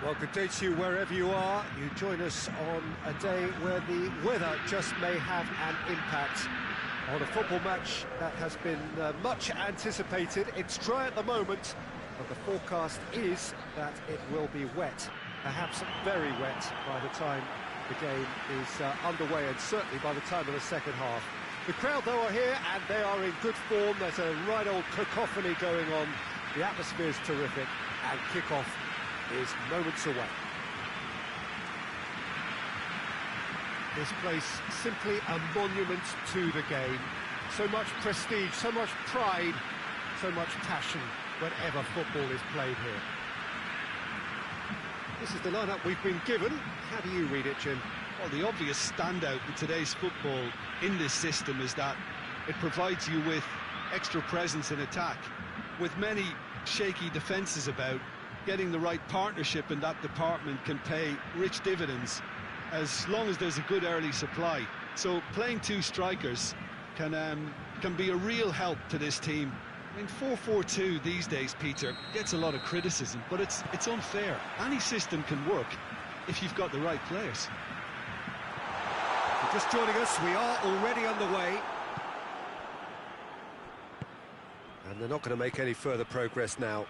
Well, good day to you wherever you are. You join us on a day where the weather just may have an impact on a football match that has been much anticipated. It's dry at the moment, but the forecast is that it will be wet, perhaps very wet by the time the game is underway, and certainly by the time of the second half. The crowd, though, are here, and they are in good form. There's a right old cacophony going on. The atmosphere is terrific, and kick-off is moments away. This place, simply a monument to the game. So much prestige, so much pride, so much passion whenever football is played here. This is the lineup we've been given. How do you read it, Jim? Well, the obvious standout in today's football in this system is that it provides you with extra presence in attack. With many shaky defences about, getting the right partnership in that department can pay rich dividends as long as there's a good early supply. So playing two strikers can be a real help to this team. I mean, 4-4-2 these days, Peter, gets a lot of criticism, but it's unfair. Any system can work if you've got the right players. If you're just joining us, we are already underway. And they're not going to make any further progress now.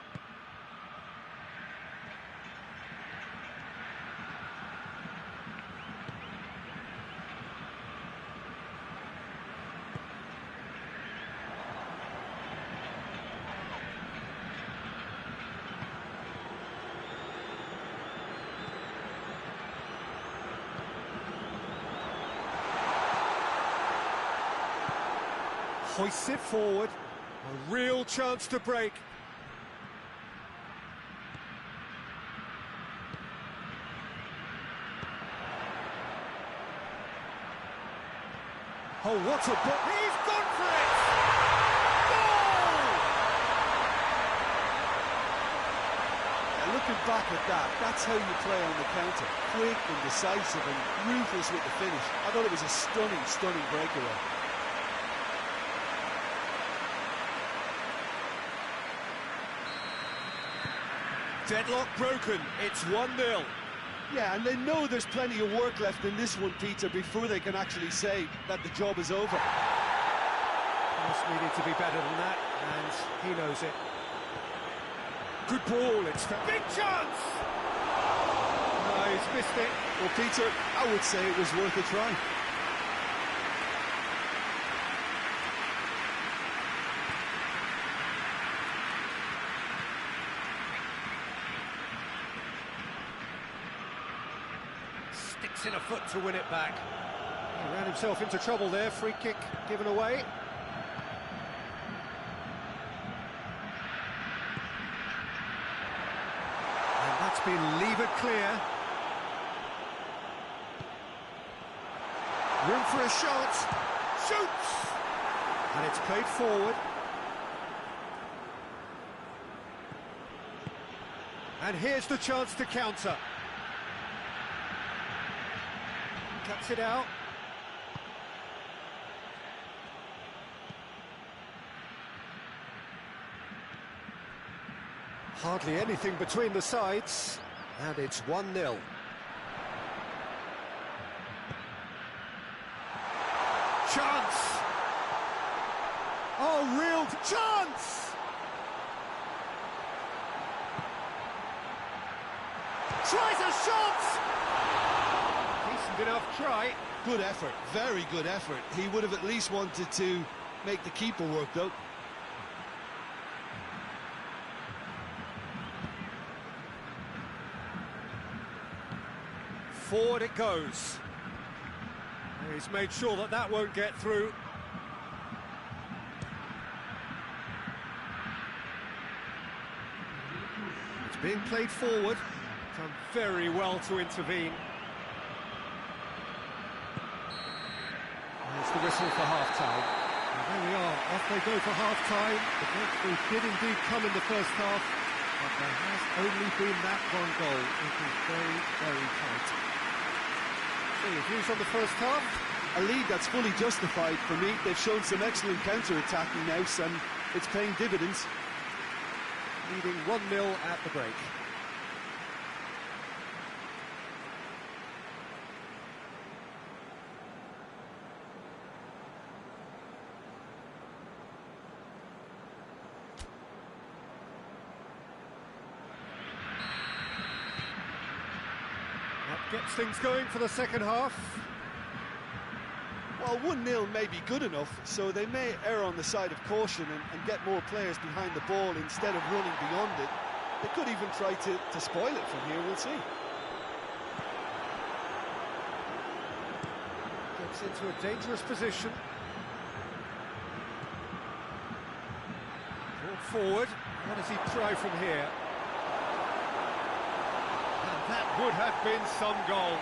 Hoists it forward, a real chance to break. Oh, what a ball! He's gone for it! Goal! Yeah, looking back at that, that's how you play on the counter. Quick and decisive and ruthless with the finish. I thought it was a stunning breakaway. Deadlock broken, it's 1-0. Yeah, and they know there's plenty of work left in this one, Peter, before they can actually say that the job is over. Just needed to be better than that, and he knows it. Good ball, it's a big chance! No, he's missed it. Well, Peter, I would say it was worth a try. Sticks in a foot to win it back. He ran himself into trouble there, free kick given away. And that's been levered clear. Room for a shot. Shoots! And it's played forward. And here's the chance to counter. Cuts it out. Hardly anything between the sides, and it's 1-0. Chance! Oh, real chance! Tries a shot! Enough try. Good effort, very good effort. He would have at least wanted to make the keeper work, though. Forward it goes. He's made sure that that won't get through. It's being played forward. Done very well to intervene. The whistle for half-time. And there we are, off they go for half-time. The breakthrough did indeed come in the first half, but there has only been that one goal. It is very, very tight. So your views on the first half? A lead that's fully justified for me. They've shown some excellent counter-attacking now, and it's paying dividends. Leading 1-0 at the break. Gets things going for the second half. Well, 1-0 may be good enough, so they may err on the side of caution and get more players behind the ball instead of running beyond it. They could even try to spoil it from here, we'll see. Gets into a dangerous position. Brought forward. What does he try from here? And that would have been some goal.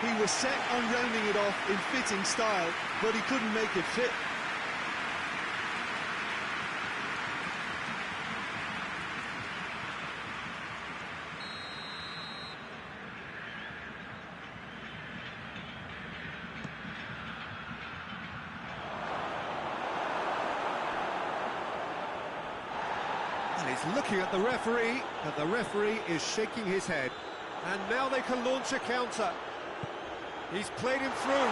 He was set on rounding it off in fitting style, but he couldn't make it fit. And he's looking at the referee, but the referee is shaking his head. And now they can launch a counter. He's played him through.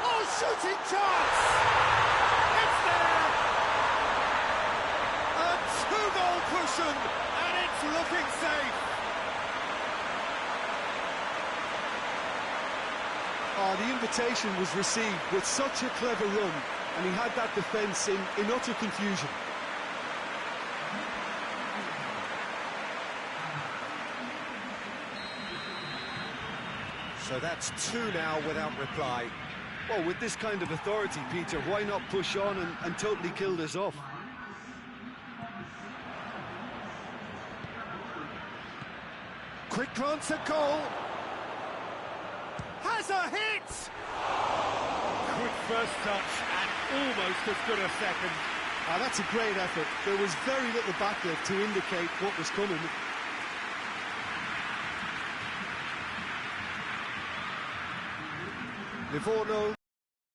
Oh, shooting chance! It's there! A two-goal cushion, and it's looking safe. Oh, the invitation was received with such a clever run, and he had that defence in utter confusion. So that's two now without reply. Well, with this kind of authority, Peter, why not push on and totally kill this off? Quick glance at goal. Has a hit! Good first touch and almost as good a second. Ah, that's a great effort. There was very little backlift to indicate what was coming. Livorno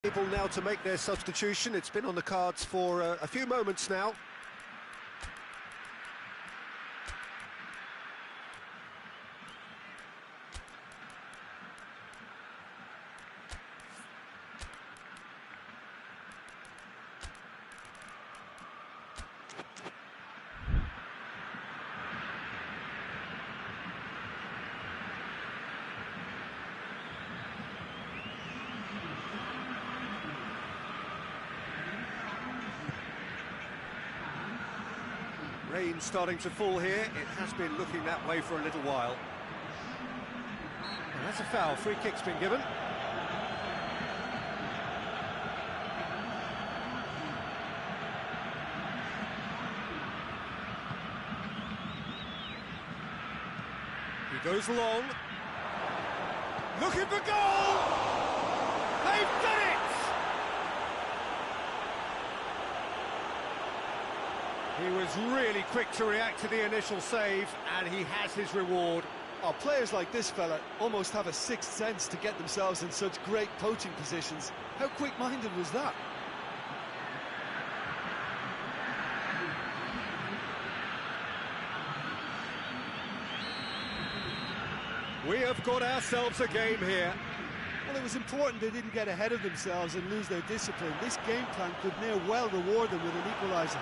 able now to make their substitution. It's been on the cards for a few moments now. Rain starting to fall here. It has been looking that way for a little while. And that's a foul. Free kick's been given. He goes long. Looking for goal! They've done it! He was really quick to react to the initial save, and he has his reward. Oh, players like this fella almost have a sixth sense to get themselves in such great poaching positions. How quick-minded was that? We have got ourselves a game here. Well, it was important they didn't get ahead of themselves and lose their discipline. This game plan could now well reward them with an equaliser.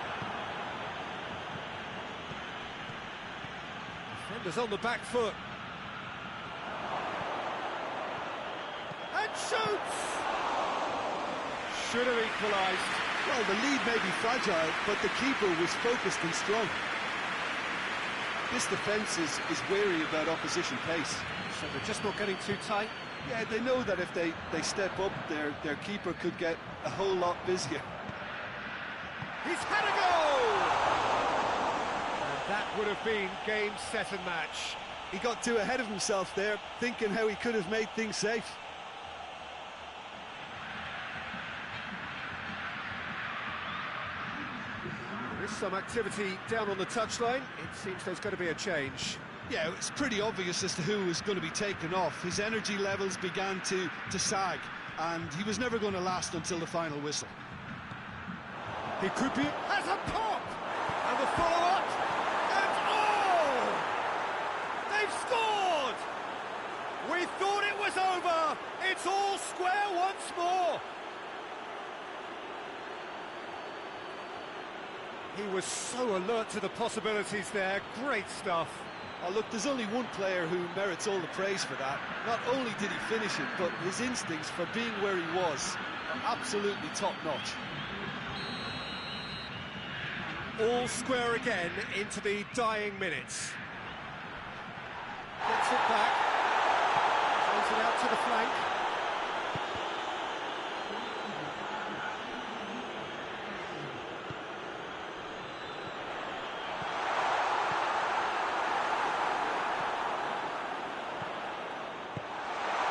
Defenders on the back foot. And shoots! Should have equalised. Well, the lead may be fragile, but the keeper was focused and strong. This defence is wary about opposition pace. So they're just not getting too tight? Yeah, they know that if they step up, their keeper could get a whole lot busier. He's had a goal! That would have been game, set and match. He got too ahead of himself there, thinking how he could have made things safe. There is some activity down on the touchline. It seems there's going to be a change. Yeah, it's pretty obvious as to who was going to be taken off. His energy levels began to sag, and he was never going to last until the final whistle. He could be... has a pop! And the follow-up! They've scored! We thought it was over! It's all square once more! He was so alert to the possibilities there. Great stuff. Oh, look, there's only one player who merits all the praise for that. Not only did he finish it, but his instincts for being where he was are absolutely top-notch. All square again into the dying minutes. Gets it back. Throws it out to the flank.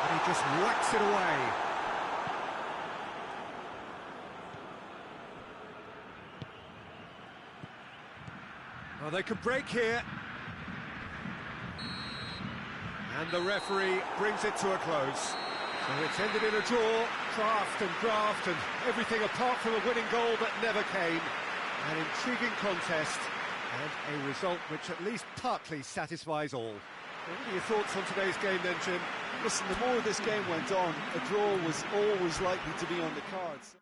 And he just whacks it away. Well, they could break here. And the referee brings it to a close. So it's ended in a draw, graft and everything apart from a winning goal that never came. An intriguing contest and a result which at least partly satisfies all. What are your thoughts on today's game then, Jim? Listen, the more this game went on, a draw was always likely to be on the cards.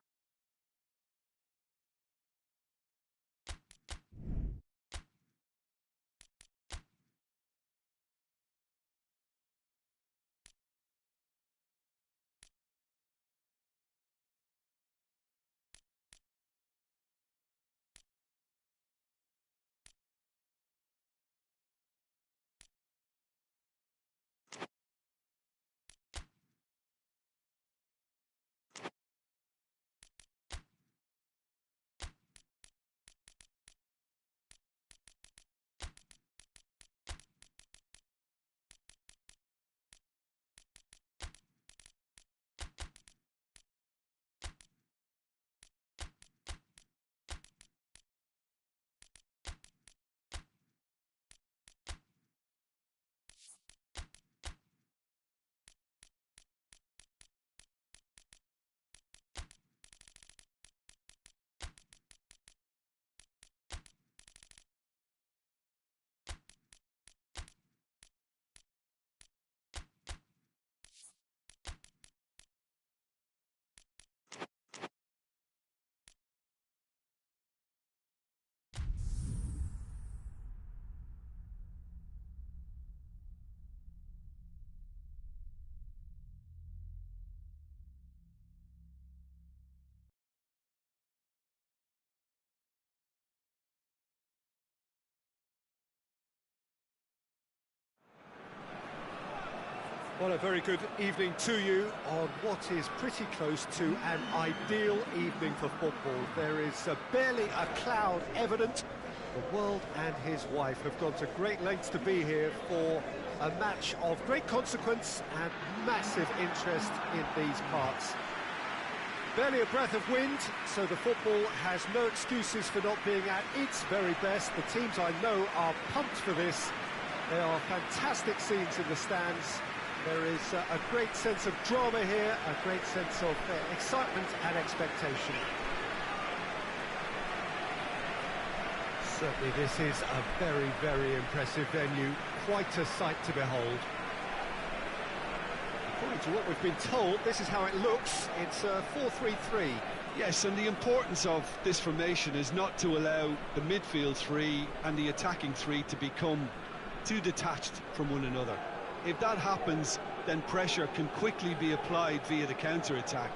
Well, a very good evening to you on what is pretty close to an ideal evening for football. There is barely a cloud evident. The world and his wife have gone to great lengths to be here for a match of great consequence and massive interest in these parts. Barely a breath of wind, so the football has no excuses for not being at its very best. The teams I know are pumped for this. There are fantastic scenes in the stands. There is a great sense of drama here, a great sense of excitement and expectation. Certainly this is a very, very impressive venue, quite a sight to behold. According to what we've been told, this is how it looks. It's 4-3-3. Yes, and the importance of this formation is not to allow the midfield three and the attacking three to become too detached from one another. If that happens, then pressure can quickly be applied via the counter-attack,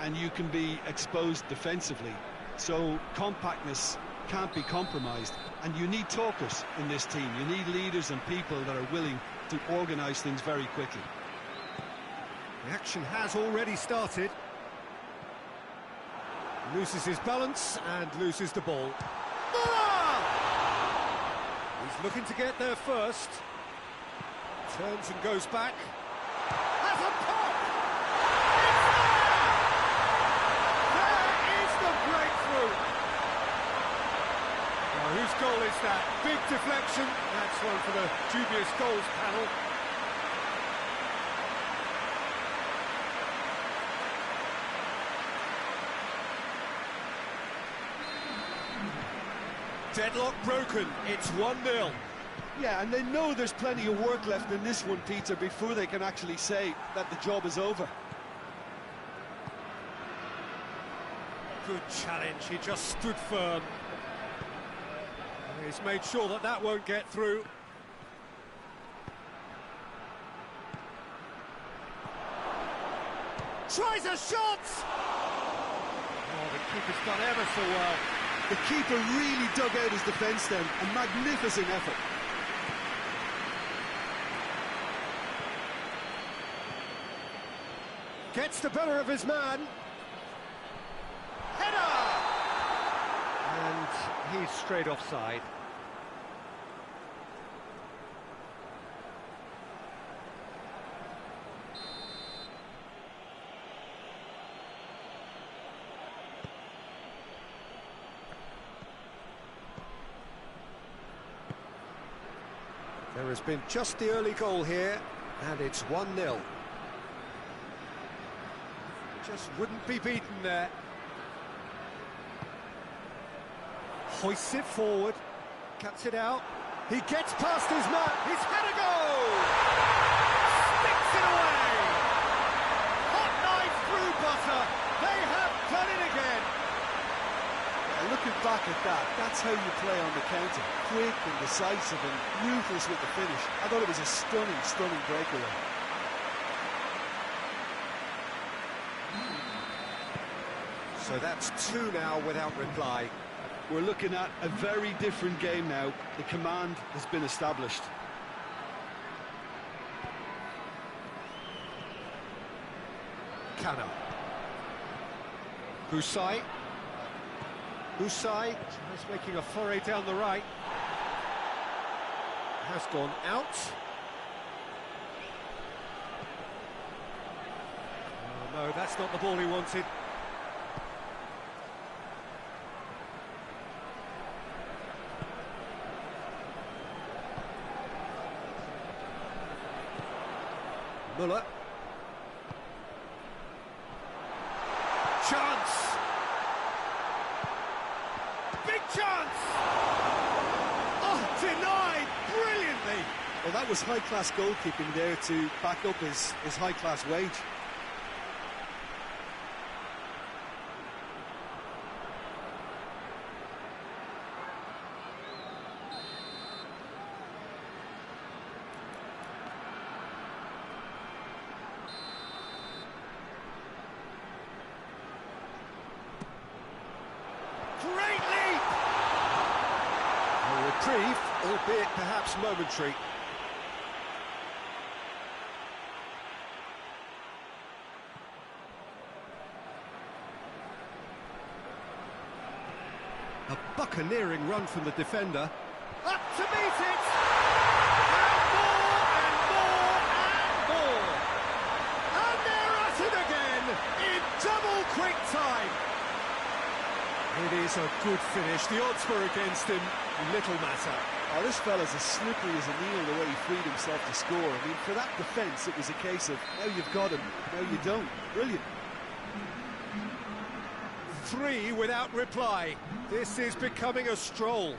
and you can be exposed defensively. So compactness can't be compromised, and you need talkers in this team. You need leaders and people that are willing to organise things very quickly. The action has already started. Loses his balance and loses the ball. He's looking to get there first. Turns and goes back. Has a pop! There is the breakthrough! Now, whose goal is that? Big deflection. That's one for the dubious goals panel. Deadlock broken. It's 1-0. Yeah, and they know there's plenty of work left in this one, Peter, before they can actually say that the job is over. Good challenge, he just stood firm. He's made sure that that won't get through. Tries a shot! Oh, the keeper's done ever so well. The keeper really dug out his defence then. A magnificent effort. Gets the better of his man. Header! And he's straight offside. There has been just the early goal here, and it's 1-0. Just wouldn't be beaten there. Hoists it forward, cuts it out. He gets past his man. He's had a go! Sticks it away! Hot knife through butter. They have done it again. Looking back at that, that's how you play on the counter. Quick and decisive and ruthless with the finish. I thought it was a stunning, stunning breakaway. So that's 2 now without reply. We're looking at a very different game now. The command has been established. Cano. Husai. Husai is making a foray down the right. Has gone out. Oh, no, that's not the ball he wanted. Muller. Chance! Big chance! Oh, denied brilliantly! Well, that was high-class goalkeeping there to back up his high-class wage. Great leap! A reprieve, albeit perhaps momentary. A buccaneering run from the defender. Up to meet it! And more, and more, and more! And they're at it again, in double quick time! It is a good finish. The odds were against him. Little matter. Oh, this fella's as slippery as a needle the way he freed himself to score. I mean, for that defence, it was a case of, now you've got him, now you don't. Brilliant. 3 without reply. This is becoming a stroll.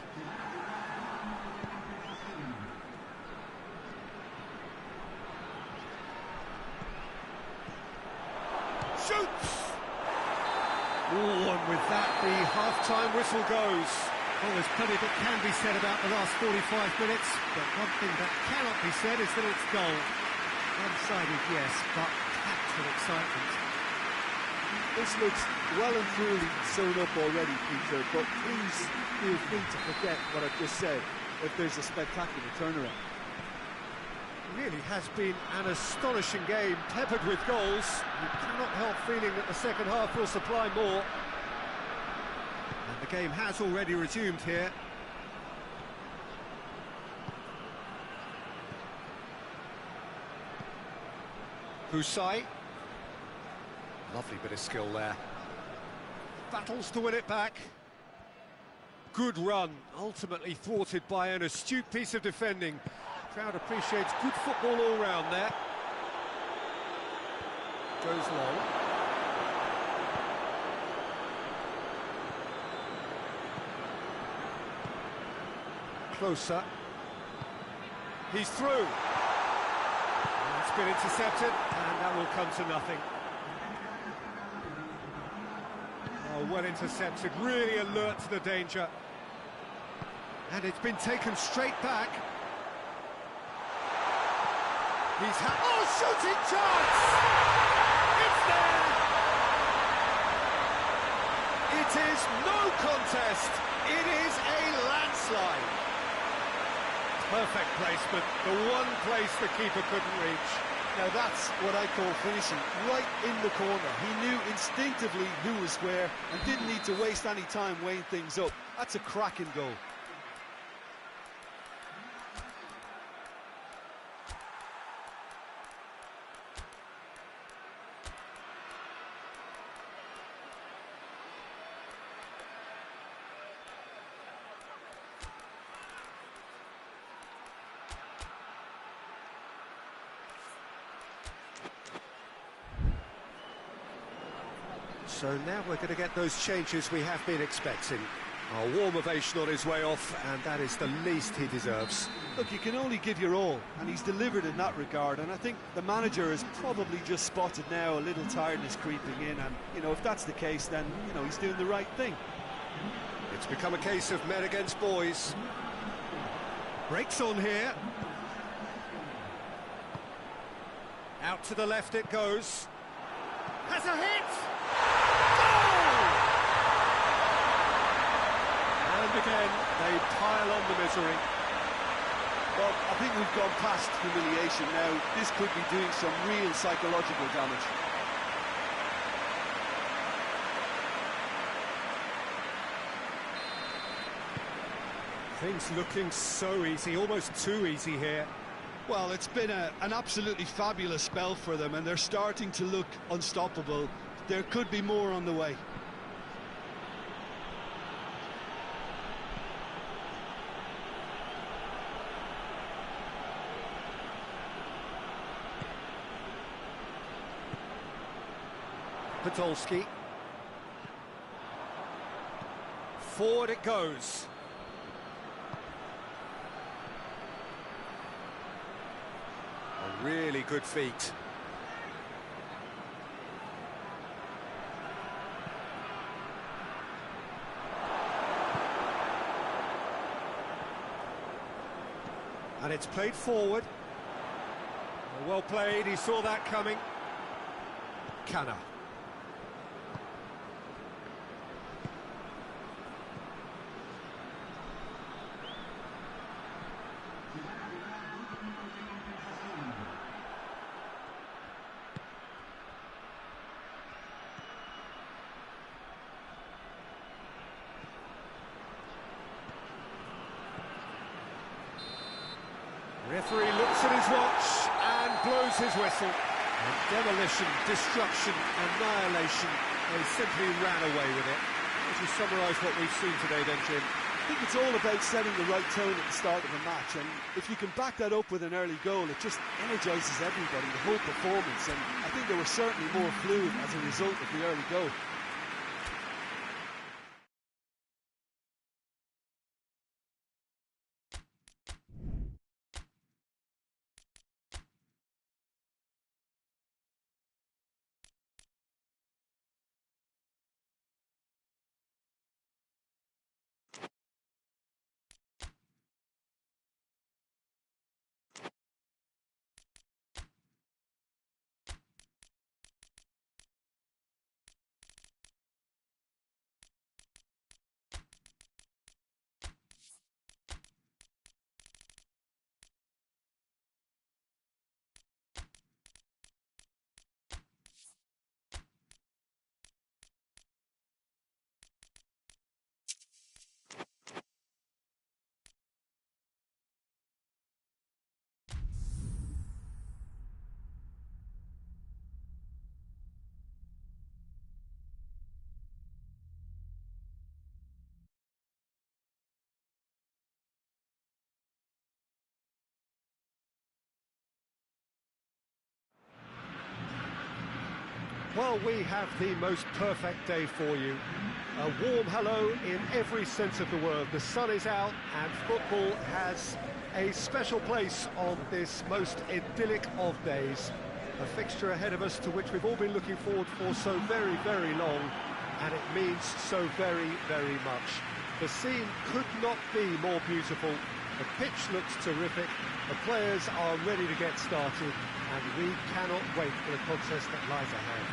Shoots! Oh, and with that, the half-time whistle goes. Well, there's plenty that can be said about the last 45 minutes, but one thing that cannot be said is that it's goal. One-sided, yes, but packed with excitement. This looks well and truly sewn up already, Peter, but please feel free to forget what I've just said if there's a spectacular turnaround. Really has been an astonishing game, peppered with goals. You cannot help feeling that the second half will supply more. And the game has already resumed here. Husai. Lovely bit of skill there. Battles to win it back. Good run, ultimately thwarted by an astute piece of defending. Crowd appreciates good football all round there. Goes long. Closer. He's through. It's been intercepted, and that will come to nothing. Oh, well intercepted, really alert to the danger. And it's been taken straight back. He's had... Oh, shooting chance! It's there! It is no contest. It is a landslide. Perfect placement, the one place the keeper couldn't reach. Now that's what I call finishing, right in the corner. He knew instinctively who was where and didn't need to waste any time weighing things up. That's a cracking goal. So now we're going to get those changes we have been expecting. A warm ovation on his way off, and that is the least he deserves. Look, you can only give your all, and he's delivered in that regard, and I think the manager has probably just spotted now a little tiredness creeping in, and, you know, if that's the case, then, you know, he's doing the right thing. It's become a case of men against boys. Breaks on here. Out to the left it goes. Has a hit! And again, they pile on the misery. Well, I think we've gone past humiliation now. This could be doing some real psychological damage. Things looking so easy, almost too easy here. Well, it's been an absolutely fabulous spell for them, and they're starting to look unstoppable. There could be more on the way. Podolski. Forward it goes. A really good feat. And it's played forward. Well played, he saw that coming. Canna. Referee looks at his watch and blows his whistle. And demolition, destruction, annihilation. They simply ran away with it. As you summarise what we've seen today then, Jim? I think it's all about setting the right tone at the start of a match, and if you can back that up with an early goal, it just energises everybody, the whole performance, and I think they were certainly more fluid as a result of the early goal. Well, we have the most perfect day for you. A warm hello in every sense of the word. The sun is out and football has a special place on this most idyllic of days. A fixture ahead of us to which we've all been looking forward for so very, very long, and it means so very, very much. The scene could not be more beautiful. The pitch looks terrific, the players are ready to get started, and we cannot wait for the contest that lies ahead.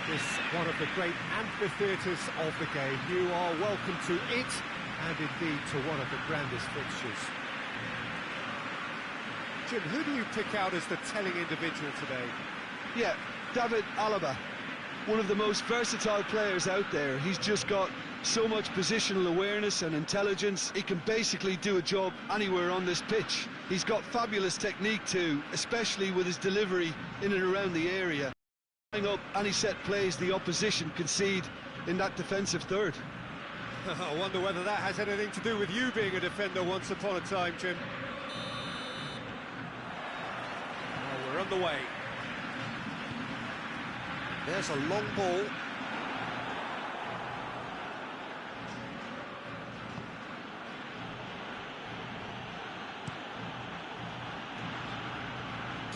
This one of the great amphitheatres of the game. You are welcome to it, and indeed to one of the grandest fixtures. Jim, who do you pick out as the telling individual today? Yeah, David Alaba, one of the most versatile players out there. He's just got so much positional awareness and intelligence. He can basically do a job anywhere on this pitch. He's got fabulous technique too, especially with his delivery in and around the area. Up any set plays the opposition concede in that defensive third. I wonder whether that has anything to do with you being a defender once upon a time, Jim. Well, we're underway. There's a long ball.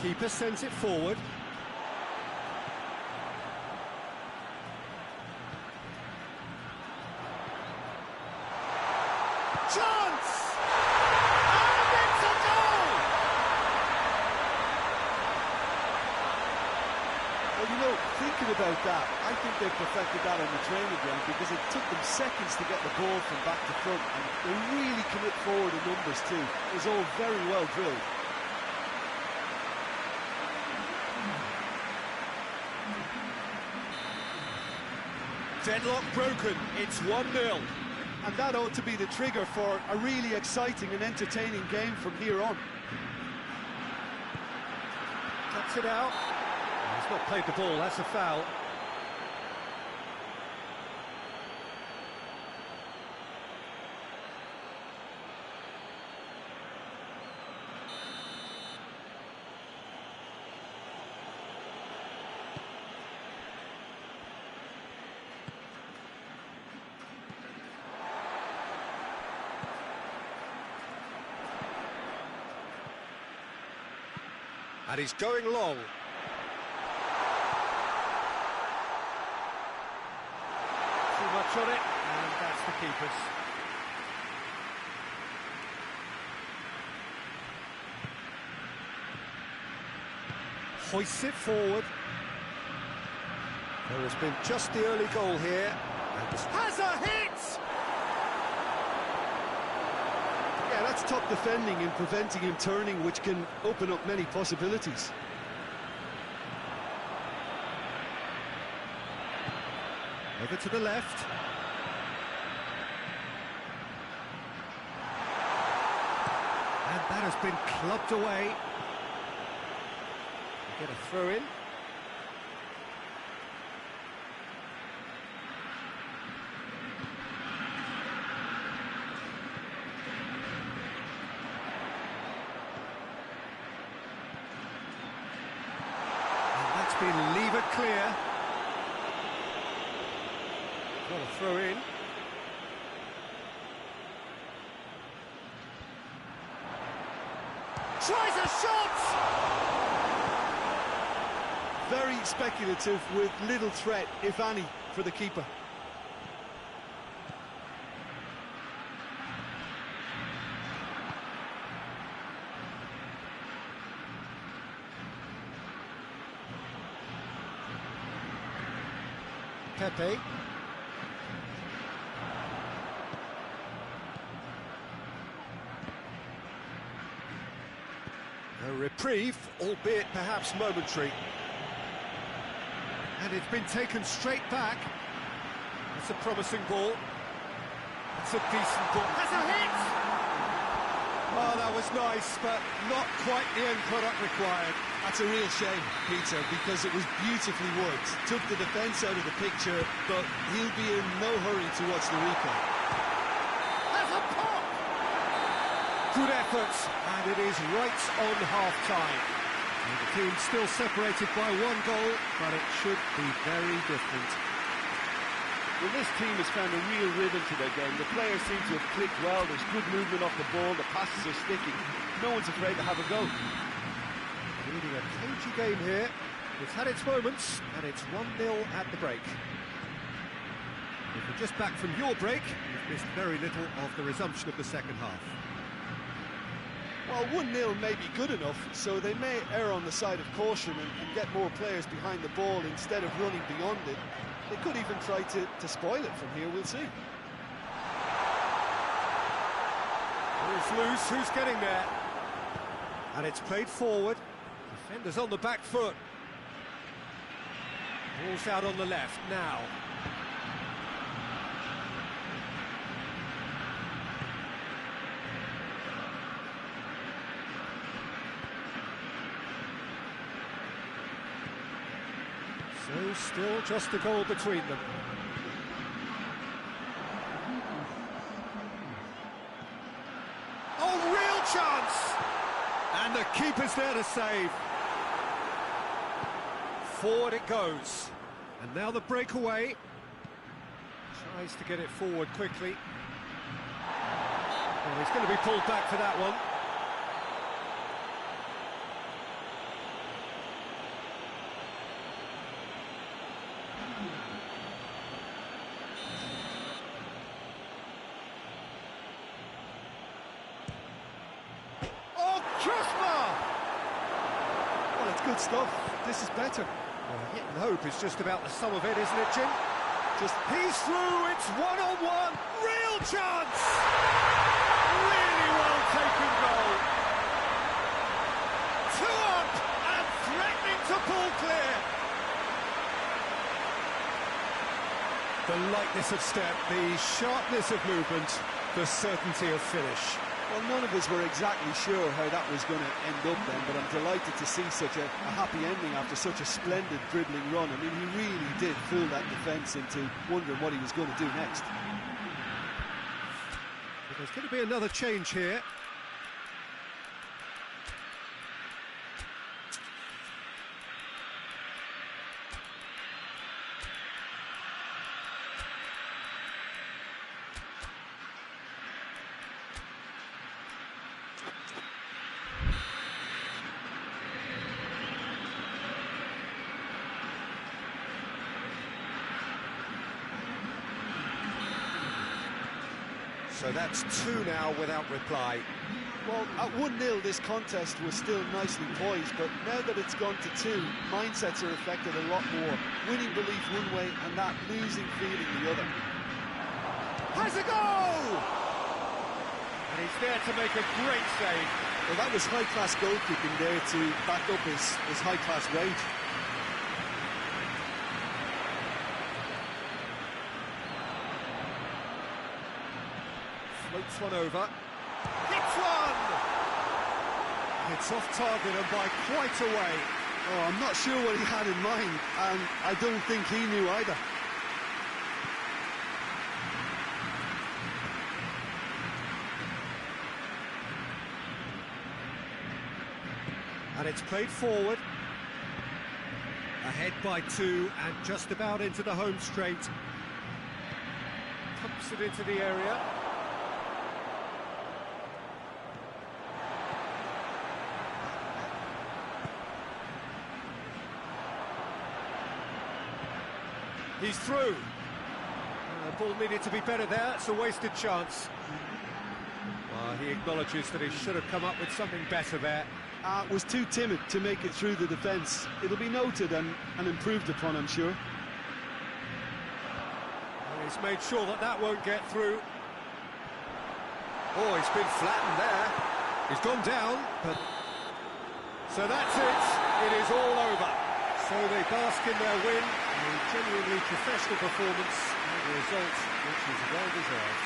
Keeper sends it forward. Chance! And it's a goal! Well, you know, thinking about that, I think they perfected that on the training ground because it took them seconds to get the ball from back to front, and they really commit forward in numbers too. It was all very well drilled. Deadlock broken, it's 1-0. And that ought to be the trigger for a really exciting and entertaining game from here on. Cuts it out. He's not played the ball, that's a foul. And he's going long. Too much on it, and that's the keeper's. Hoists it forward. There has been just the early goal here. And has a hit! Yeah, that's top defending and preventing him turning, which can open up many possibilities. Over to the left. And that has been clubbed away. Get a throw in. Leave it clear. Got a throw in. Tries a shot! Very speculative with little threat, if any, for the keeper. Pepe. A reprieve, albeit perhaps momentary. And it's been taken straight back. It's a promising ball. It's a decent ball. Has a hit! Oh, that was nice, but not quite the end product required. That's a real shame, Peter, because it was beautifully worked. Took the defence out of the picture, but he'll be in no hurry to watch the replay. Has a pop! Good effort, and it is right on half-time. The team still separated by one goal, but it should be very different. Well, this team has found a real rhythm to their game. The players seem to have clicked well. There's good movement off the ball. The passes are sticking. No one's afraid to have a go. Leading a cagey game here. It's had its moments, and it's 1-0 at the break. If you're just back from your break, you've missed very little of the resumption of the second half. Well, 1-0 may be good enough, so they may err on the side of caution and get more players behind the ball instead of running beyond it. They could even try to spoil it from here, we'll see. Who's loose, who's getting there? And it's played forward. Defenders on the back foot. Ball's out on the left now. So still just a goal between them. Oh, real chance! And the keeper's there to save. Forward it goes. And now the breakaway. Tries to get it forward quickly. Oh, he's going to be pulled back for that one. Well, it's good stuff. This is better. Well, hit and hope is just about the sum of it, isn't it, Jim? He's through, it's one-on-one, real chance! Really well taken goal. 2 up and threatening to pull clear. The lightness of step, the sharpness of movement, the certainty of finish. Well, none of us were exactly sure how that was going to end up then, but I'm delighted to see such a happy ending after such a splendid dribbling run. I mean, he really did fool that defence into wondering what he was going to do next. But there's going to be another change here. So that's 2 now without reply. Well, at 1-0 this contest was still nicely poised, but now that it's gone to 2, mindsets are affected a lot more. Winning belief one way and that losing feeling the other. Has a goal! And he's there to make a great save. Well, that was high-class goalkeeping there to back up his high-class rage. Floats one over. Hits one! It's off target and by quite a way. Oh, I'm not sure what he had in mind, and I don't think he knew either. And it's played forward. Ahead by 2 and just about into the home straight. Pumps it into the area. He's through. The ball needed to be better there. It's a wasted chance. He acknowledges that he should have come up with something better there. Was too timid to make it through the defence. It'll be noted and improved upon, I'm sure. He's made sure that that won't get through. Oh, he's been flattened there. He's gone down, but... So that's it. It is all over. So they bask in their win. A genuinely professional performance and a result which is well deserved.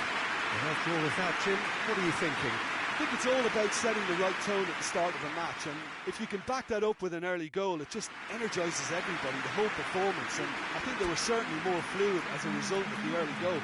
And after all of that, Jim, what are you thinking? I think it's all about setting the right tone at the start of a match, and if you can back that up with an early goal, it just energises everybody, the whole performance, and I think they were certainly more fluid as a result of the early goal.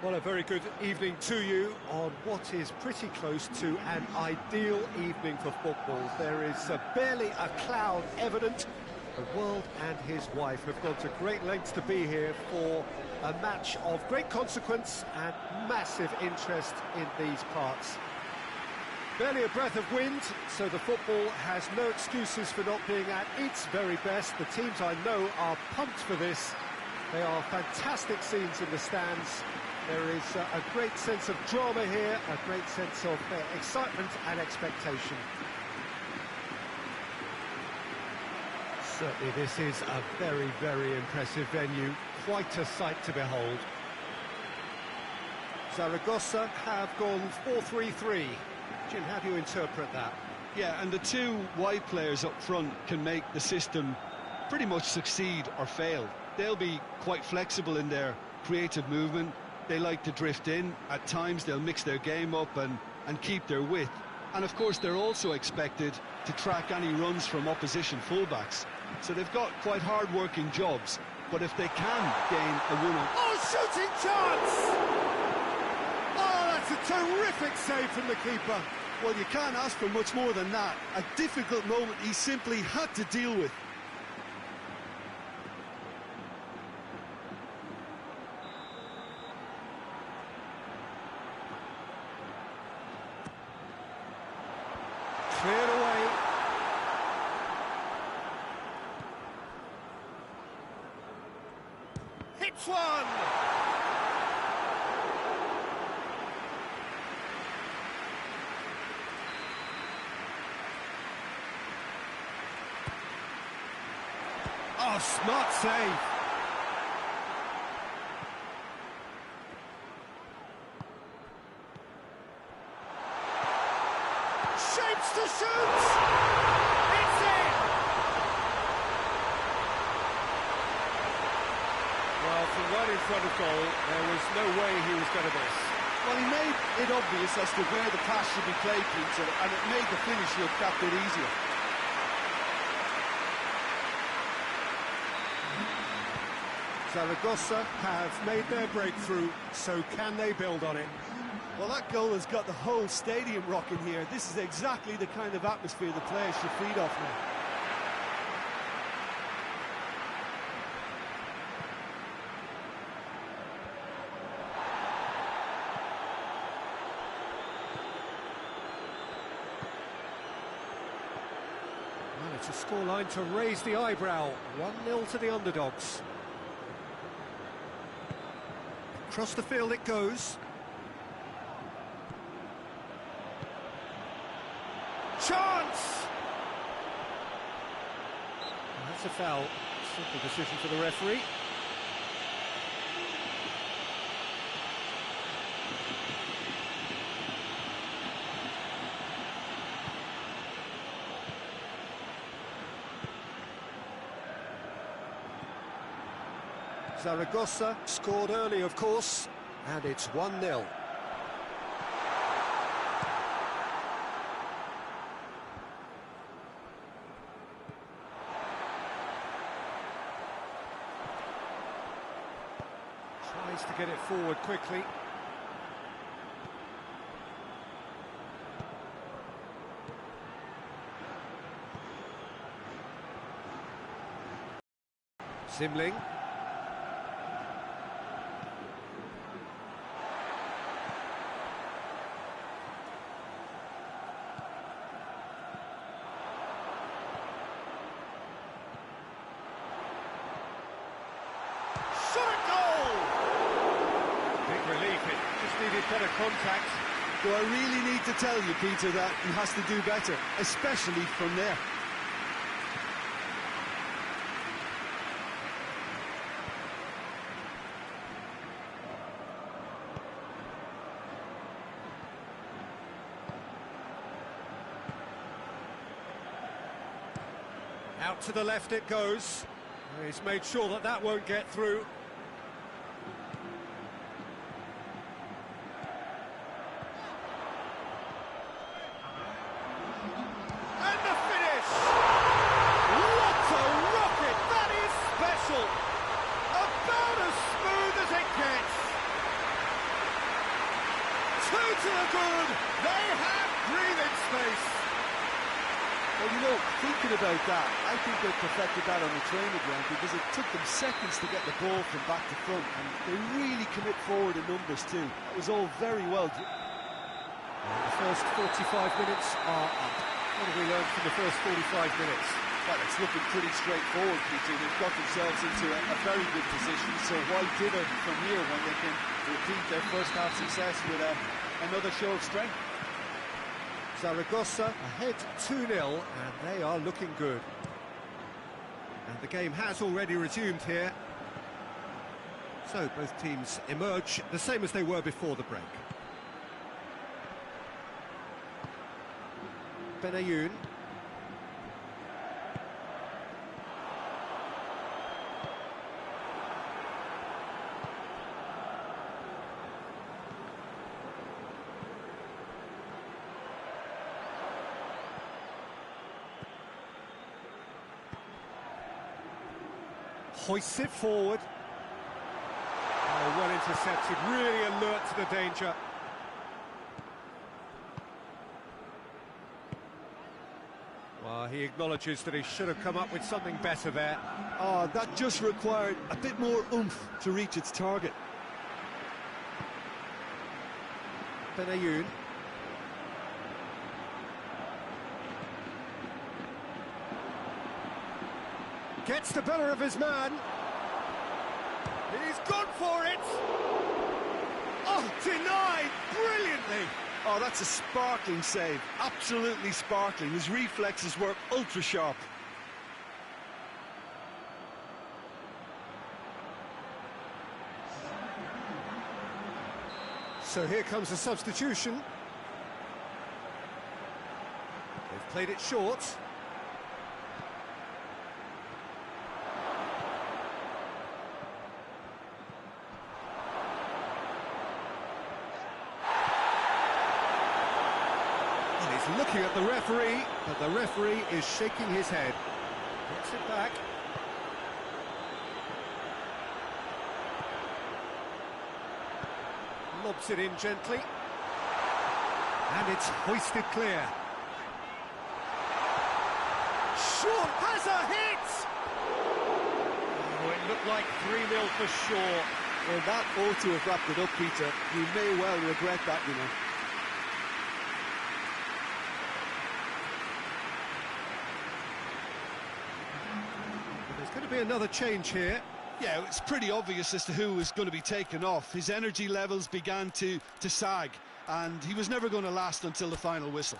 Well, a very good evening to you on what is pretty close to an ideal evening for football. There is barely a cloud evident. The world and his wife have gone to great lengths to be here for a match of great consequence and massive interest in these parts. Barely a breath of wind, so the football has no excuses for not being at its very best. The teams I know are pumped for this. They are fantastic scenes in the stands. There is a great sense of drama here, a great sense of excitement and expectation. Certainly this is a very, very impressive venue. Quite a sight to behold. Zaragoza have gone 4-3-3. Jim, how do you interpret that? Yeah, and the two wide players up front can make the system pretty much succeed or fail. They'll be quite flexible in their creative movement. They like to drift in. At times they'll mix their game up and keep their width. And of course they're also expected to track any runs from opposition fullbacks. So they've got quite hard-working jobs. But if they can gain a winner... Oh, shooting chance! Oh, that's a terrific save from the keeper. Well, you can't ask for much more than that. A difficult moment he simply had to deal with. Cleared away. Hits one! Oh, smart save. Shapes to shoot! It's in! Well, from right in front of goal, there was no way he was going to miss. Well, he made it obvious as to where the pass should be played, Peter, and it made the finish look that bit easier. Zaragoza have made their breakthrough, so can they build on it? Well, that goal has got the whole stadium rocking here. This is exactly the kind of atmosphere the players should feed off now. Well, it's a scoreline to raise the eyebrow. 1-0 to the underdogs. Across the field it goes. Chance! And that's a foul. Simple decision for the referee. Zaragoza scored early, of course, and it's 1-0. Tries to get it forward quickly. Zimling. Better contact. Do I really need to tell you, Peter, that he has to do better, especially from there? Out to the left it goes. He's made sure that that won't get through. Two to the good. They have breathing space. Well, you know, thinking about that, I think they perfected that on the training ground because it took them seconds to get the ball from back to front, and they really commit forward in numbers too. That was all very well. The first 45 minutes are up. What have we learned from the first 45 minutes? Well, it's looking pretty straightforward, Peter. They've got themselves into a very good position, so why dither from here when they can repeat their first half success with another show of strength? Zaragoza ahead 2-0, and they are looking good. And the game has already resumed here. So both teams emerge the same as they were before the break. Benayoun. Hoists it forward. Oh, well intercepted, really alert to the danger. Well, he acknowledges that he should have come up with something better there. Oh, that just required a bit more oomph to reach its target. Benayoun. Gets the better of his man. He's gone for it. Oh, denied brilliantly. Oh, that's a sparkling save. Absolutely sparkling. His reflexes were ultra sharp. So here comes a substitution. They've played it short. He's looking at the referee, but the referee is shaking his head. Gets it back. Lobs it in gently. And it's hoisted clear. Shaw has a hit! Oh, it looked like 3-0 for Shaw. Well, that ought to have wrapped it up, Peter. You may well regret that, you know. There's going to be another change here. Yeah, it's pretty obvious as to who was going to be taken off. His energy levels began to sag, and he was never going to last until the final whistle.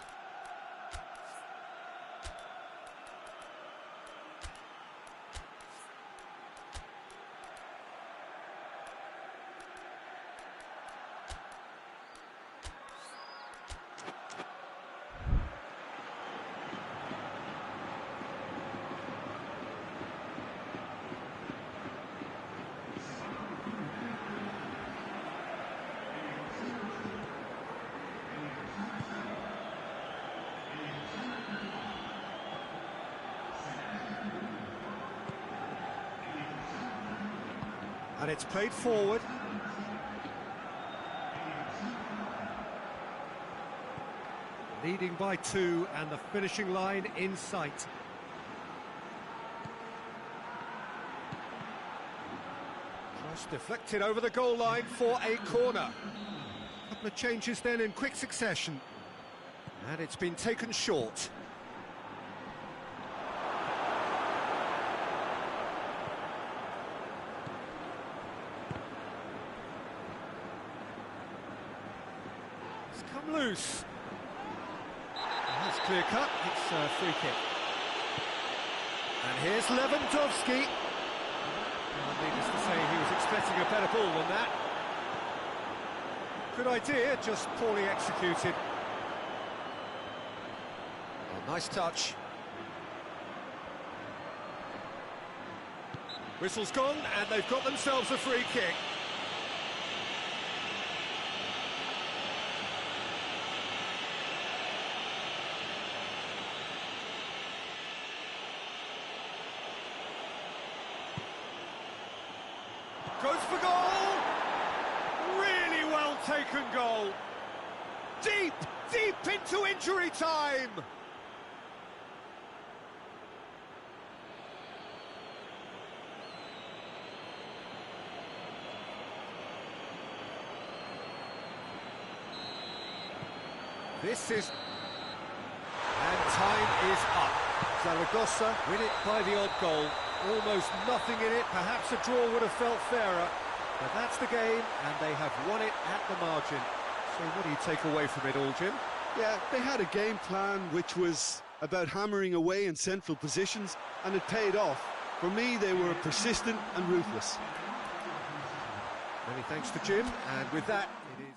And it's played forward. Leading by 2 and the finishing line in sight. Cross deflected over the goal line for a corner. A couple of changes then in quick succession. And it's been taken short. Come loose. That's clear cut. It's a free kick. And here's Lewandowski. Well, needless to say, he was expecting a better ball than that. Good idea, just poorly executed. Oh, nice touch. Whistle's gone, and they've got themselves a free kick. Goes for goal! Really well taken goal. Deep, deep into injury time! This is... And time is up. Zaragoza win it by the odd goal. Almost nothing in it. Perhaps a draw would have felt fairer. But that's the game, and they have won it at the margin. So what do you take away from it all, Jim? Yeah, they had a game plan which was about hammering away in central positions, and it paid off. For me, they were persistent and ruthless. Many thanks to Jim, and with that, it is...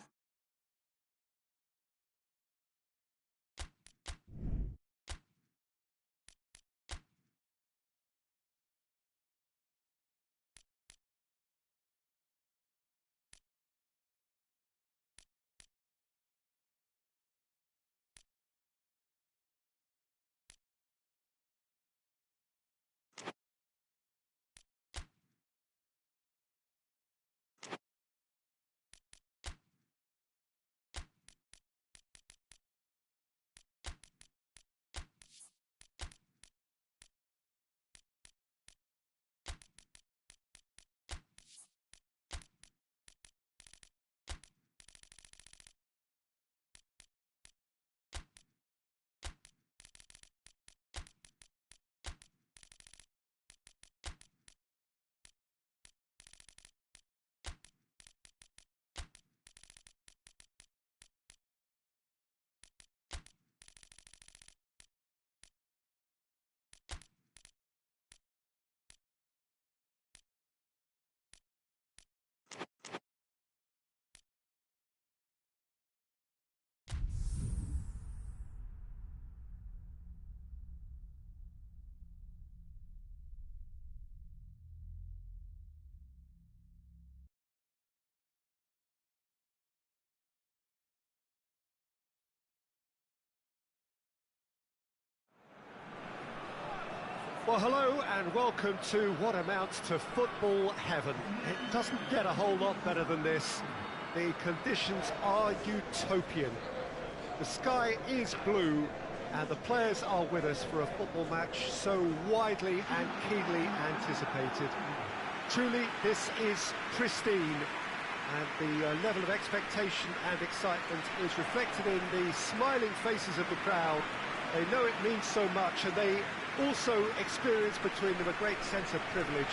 Well, hello and welcome to what amounts to football heaven. It doesn't get a whole lot better than this. The conditions are utopian. The sky is blue and the players are with us for a football match so widely and keenly anticipated. Truly, this is pristine, and the level of expectation and excitement is reflected in the smiling faces of the crowd. They know it means so much, and they also experience between them a great sense of privilege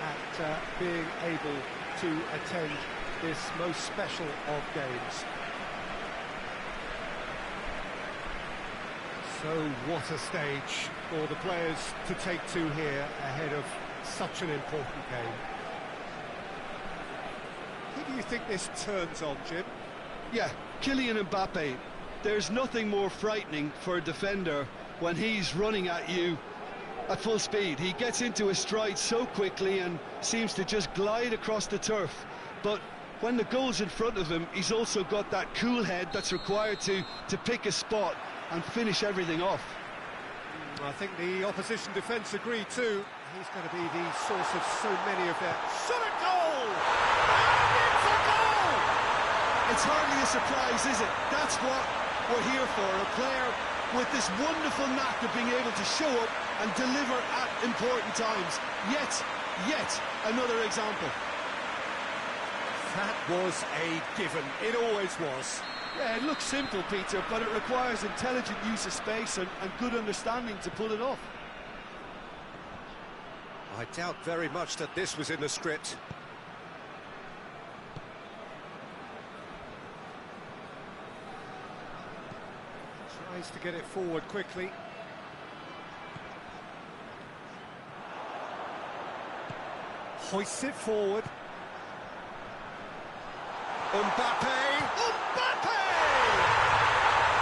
at being able to attend this most special of games. So what a stage for the players to take to here ahead of such an important game. Who do you think this turns on, Jim? Yeah, Kylian Mbappe. There's nothing more frightening for a defender when he's running at you at full speed. He gets into a stride so quickly and seems to just glide across the turf. But when the goal's in front of him, he's also got that cool head that's required to pick a spot and finish everything off. I think the opposition defence agree too. He's going to be the source of so many of their... Shot a goal! And it's a goal! It's hardly a surprise, is it? That's what we're here for, a player with this wonderful knack of being able to show up and deliver at important times. Yet another example. That was a given. It always was. Yeah, it looks simple, Peter, but it requires intelligent use of space and good understanding to pull it off. I doubt very much that this was in the script. Tries to get it forward quickly. Hoists it forward. Mbappe! Mbappe!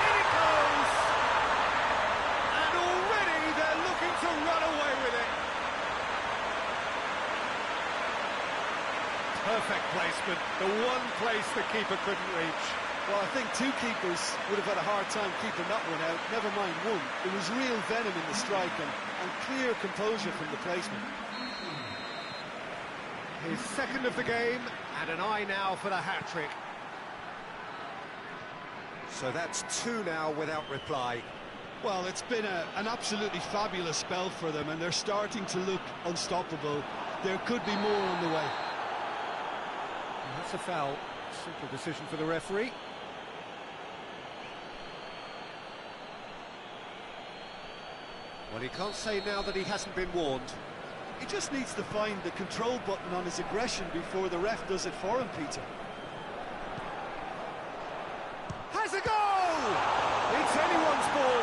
In it goes! And already they're looking to run away with it. Perfect placement, the one place the keeper couldn't reach. Well, I think two keepers would have had a hard time keeping that one out, never mind one. There was real venom in the strike and clear composure from the placement. His second of the game, and an eye now for the hat-trick. So that's two now without reply. Well, it's been an absolutely fabulous spell for them, and they're starting to look unstoppable. There could be more on the way. And that's a foul. Simple decision for the referee. Well, he can't say now that he hasn't been warned. He just needs to find the control button on his aggression before the ref does it for him, Peter. Has a goal! It's anyone's ball.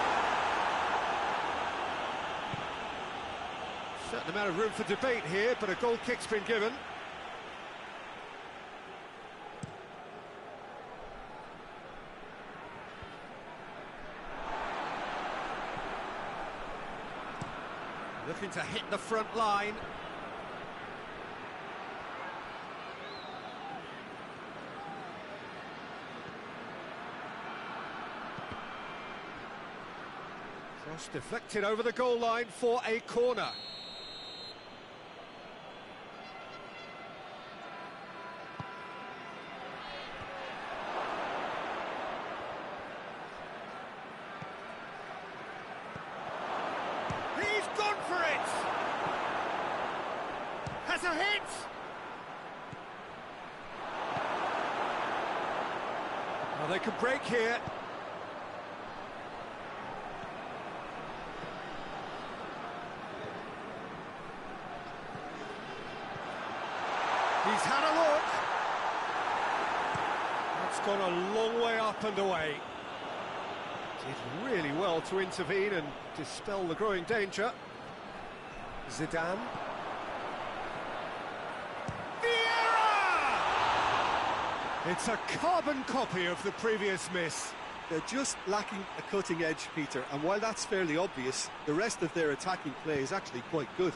Certain amount of room for debate here, but a goal kick's been given. Looking to hit the front line. Cross deflected over the goal line for a corner. He's gone for it! Has a hit! Well, they could break here. He's had a look. That's gone a long way up and away. Did really well to intervene and dispel the growing danger. Zidane. Vieira! It's a carbon copy of the previous miss. They're just lacking a cutting edge, Peter, and while that's fairly obvious, the rest of their attacking play is actually quite good.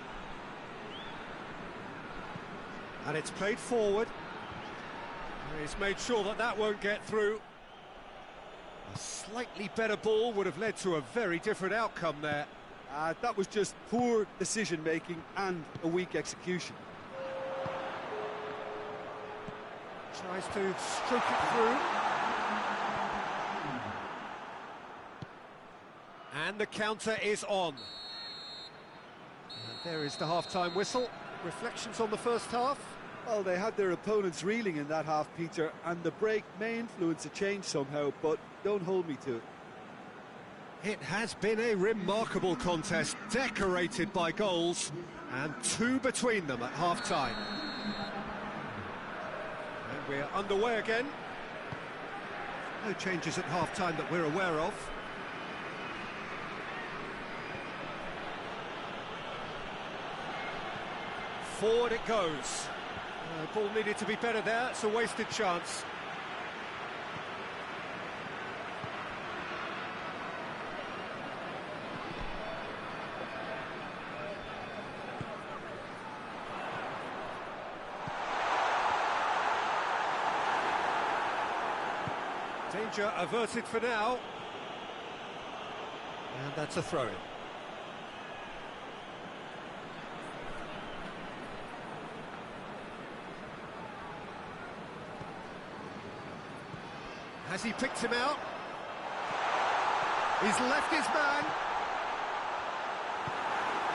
And it's played forward. He's made sure that that won't get through. A slightly better ball would have led to a very different outcome there. That was just poor decision-making and a weak execution. Tries to stroke it through. And the counter is on. And there is the half-time whistle. Reflections on the first half? Well, they had their opponents reeling in that half, Peter, and the break may influence a change somehow, but don't hold me to it. It has been a remarkable contest, decorated by goals, and two between them at half-time. And we're underway again. No changes at half-time that we're aware of. Forward it goes. Ball needed to be better there, it's a wasted chance. Danger averted for now. And that's a throw-in. Has he picked him out? He's left his man.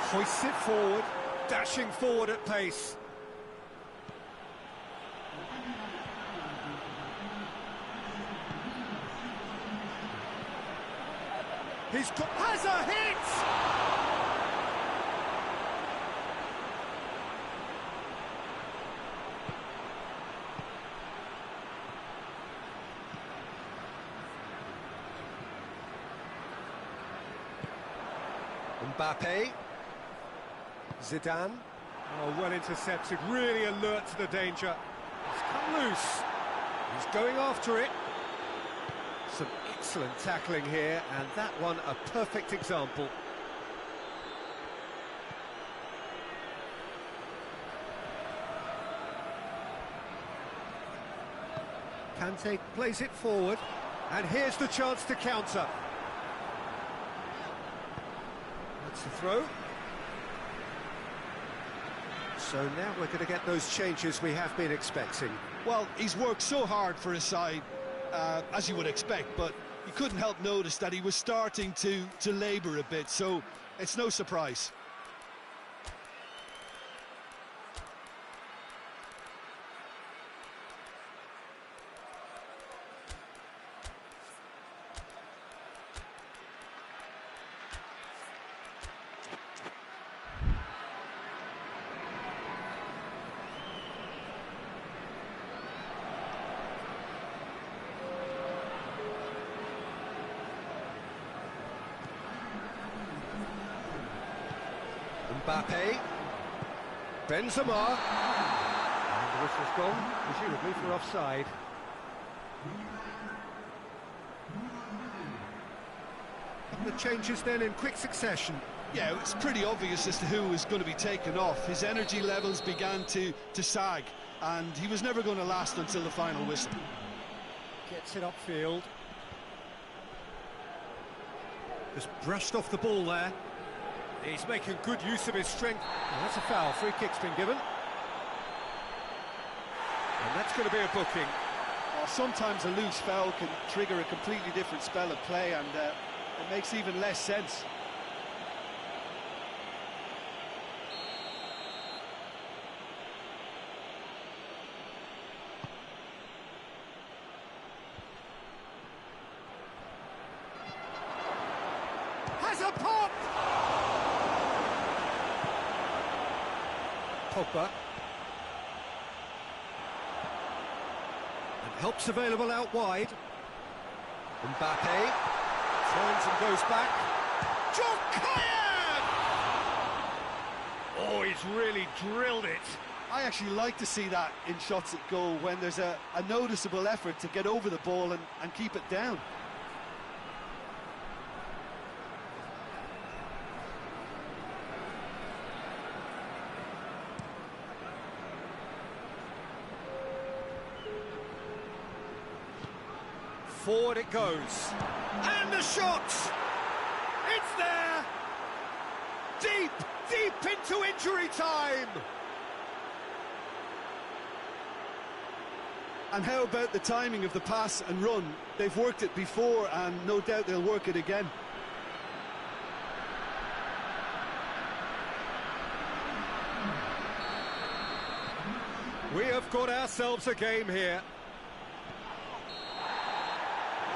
Hoists it forward, dashing forward at pace. Has a hit! Mbappe, Zidane, oh, well intercepted, really alert to the danger. It's come loose, he's going after it. Some excellent tackling here, and that one a perfect example. Kante plays it forward, and here's the chance to counter. That's the throw. So now we're going to get those changes we have been expecting. Well, he's worked so hard for his side, as you would expect, but you couldn't help notice that he was starting to labour a bit, so it's no surprise. Mbappe, Benzema, and the whistle's gone, presumably for offside. And the changes then in quick succession. Yeah, it's pretty obvious as to who was going to be taken off. His energy levels began to sag, and he was never going to last until the final whistle. Gets it upfield. Just brushed off the ball there. He's making good use of his strength. And that's a foul. Free kick's been given. And that's going to be a booking. Well, sometimes a loose foul can trigger a completely different spell of play, and it makes even less sense. Has a pop! Pogba. And help's available out wide. Mbappe turns and goes back. Jokayev! Oh, he's really drilled it. I actually like to see that in shots at goal, when there's a noticeable effort to get over the ball and keep it down. Forward it goes. And the shot! It's there! Deep, deep into injury time! And how about the timing of the pass and run? They've worked it before, and no doubt they'll work it again. We have got ourselves a game here.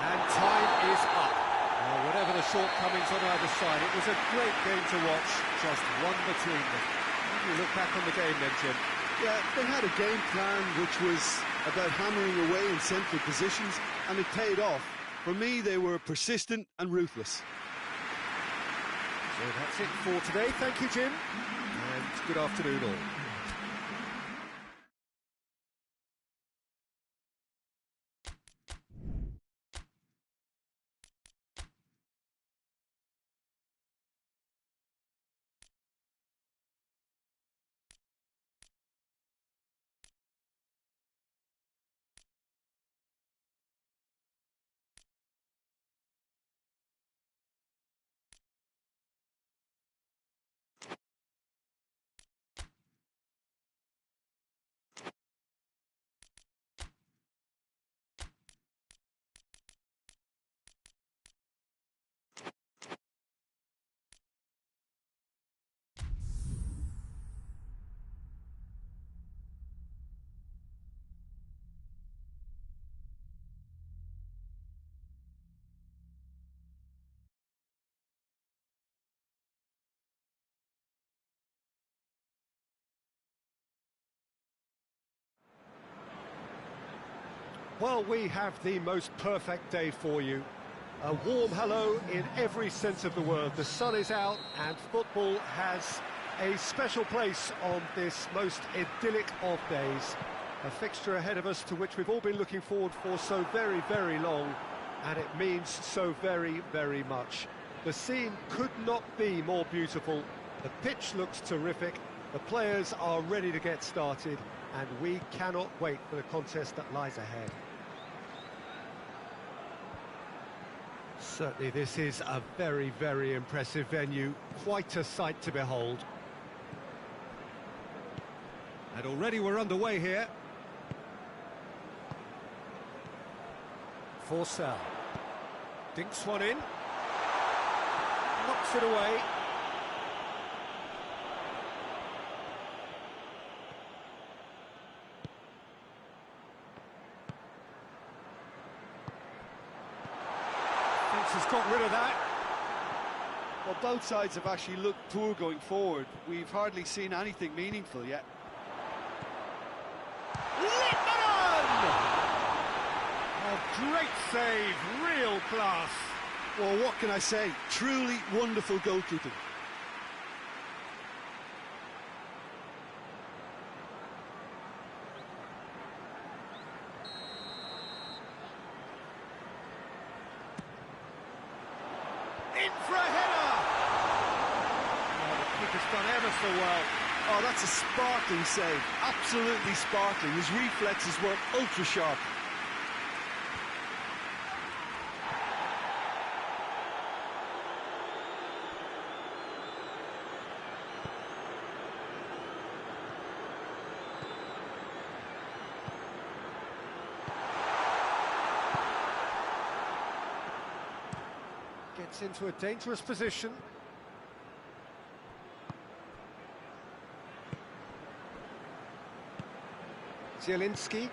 And time is up. Well, whatever the shortcomings on either side, it was a great game to watch, just one between them. How do you look back on the game then, Jim? Yeah, they had a game plan which was about hammering away in central positions, and it paid off. For me, they were persistent and ruthless. So that's it for today. Thank you, Jim, and good afternoon all. Well, we have the most perfect day for you. A warm hello in every sense of the word. The sun is out and football has a special place on this most idyllic of days. A fixture ahead of us to which we've all been looking forward for so very, very long, and it means so very, very much. The scene could not be more beautiful. The pitch looks terrific. The players are ready to get started, and we cannot wait for the contest that lies ahead. Certainly this is a very, very impressive venue, quite a sight to behold. And already we're underway here. Forcell. Dinks one in. Knocks it away. Dinks has got rid of that. Well, both sides have actually looked poor going forward. We've hardly seen anything meaningful yet. Oh, great save, real class. Well, what can I say? Truly wonderful goalkeeping. In for a header. Oh, the keeper's done ever so well. Oh, that's a sparkling save. Absolutely sparkling. His reflexes were ultra sharp. Gets into a dangerous position. Zielinski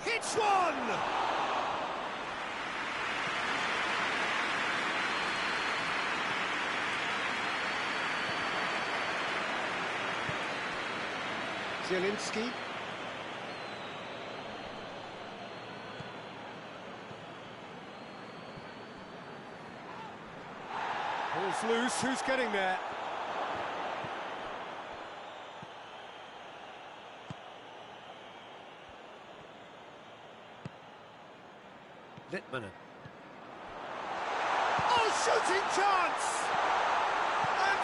hits one! Zielinski. Ball's loose, who's getting there? Littmanen. Oh, shooting chance! And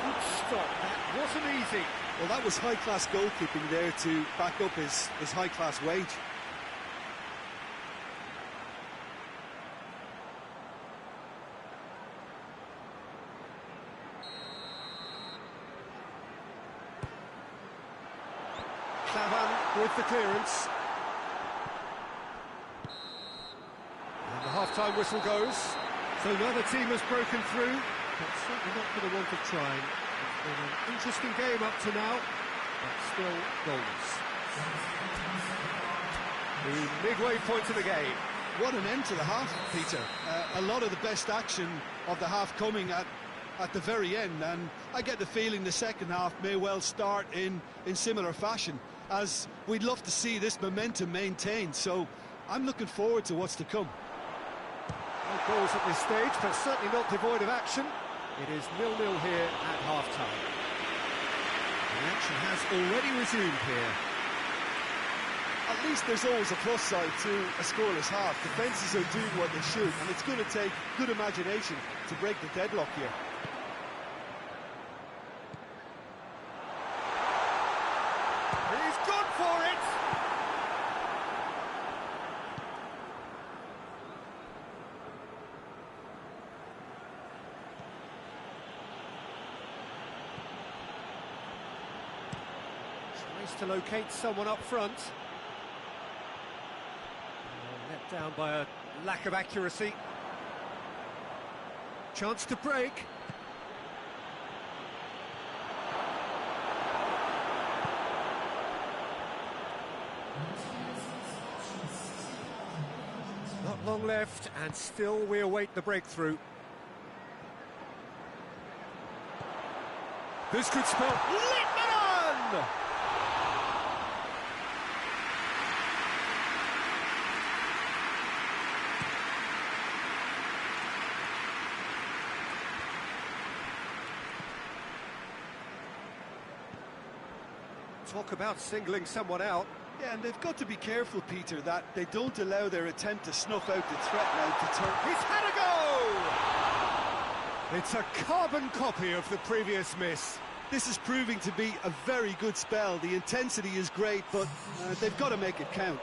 good stop, that wasn't easy. Well, that was high-class goalkeeping there to back up his high-class wage. Clavan with the clearance. And the half-time whistle goes. So another team has broken through, but certainly not going to want to try. It's been an interesting game up to now, but still goals. The midway point of the game. What an end to the half, Peter. A lot of the best action of the half coming at the very end, and I get the feeling the second half may well start in similar fashion, as we'd love to see this momentum maintained, so I'm looking forward to what's to come. No goals at this stage, but certainly not devoid of action. It is 0-0 here at half-time. The action has already resumed here. At least there's always a plus side to a scoreless half. Defences are doing what they should, and it's going to take good imagination to break the deadlock here. He's gone for it! Tries to locate someone up front. Let down by a lack of accuracy. Chance to break. Not long left, and still we await the breakthrough. This could spell Littmanen! Talk about singling someone out. Yeah, and they've got to be careful, Peter, that they don't allow their attempt to snuff out the threat now to turn. He's had a go! It's a carbon copy of the previous miss. This is proving to be a very good spell. The intensity is great, but they've got to make it count.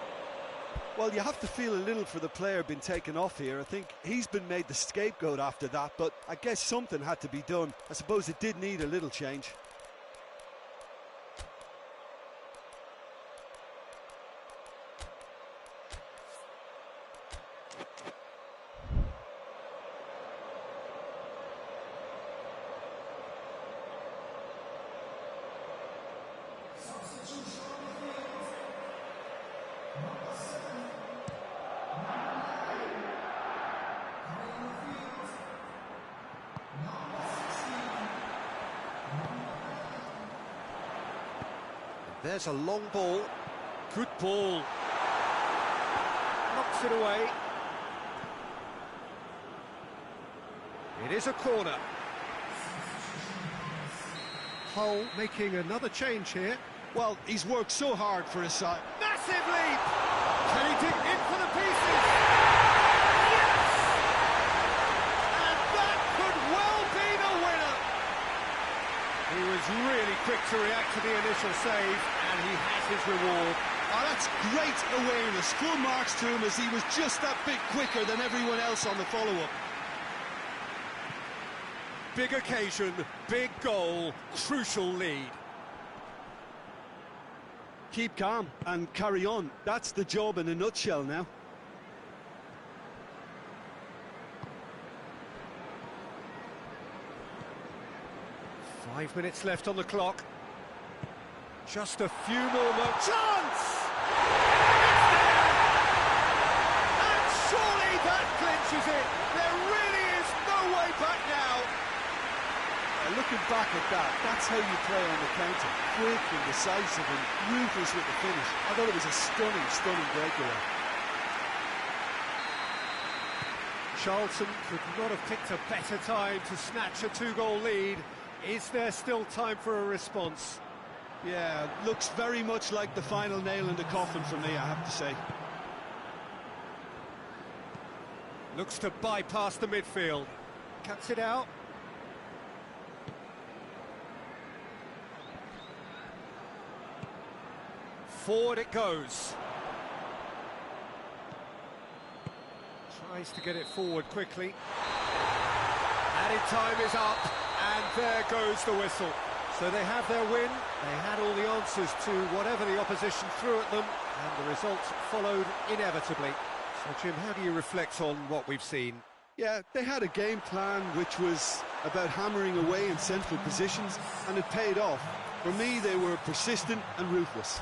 Well, you have to feel a little for the player being taken off here. I think he's been made the scapegoat after that, but I guess something had to be done. I suppose it did need a little change. There's a long ball. Good ball. Knocks it away. It is a corner. Hull making another change here. Well, he's worked so hard for his side. Massive leap! Can he dig in for the pieces? Yes! And that could well be the winner! He was really quick to react to the initial save, and he has his reward. Oh, that's great awareness. Full marks to him, as he was just that bit quicker than everyone else on the follow-up. Big occasion, big goal, crucial lead. Keep calm and carry on. That's the job in a nutshell now. Five minutes left on the clock. Just a few more moments. Chance! And surely that clinches it. There really is no way back now. Looking back at that, that's how you play on the counter. Quick and decisive and ruthless with the finish. I thought it was a stunning, stunning breakaway. Charlton could not have picked a better time to snatch a two-goal lead. Is there still time for a response? Yeah, looks very much like the final nail in the coffin for me, I have to say. Looks to bypass the midfield. Cuts it out. Forward it goes. Tries to get it forward quickly. Added time is up, and there goes the whistle. So they have their win. They had all the answers to whatever the opposition threw at them, and the results followed inevitably. So, Jim, how do you reflect on what we've seen? Yeah, they had a game plan which was about hammering away in central positions, and it paid off. For me, they were persistent and ruthless.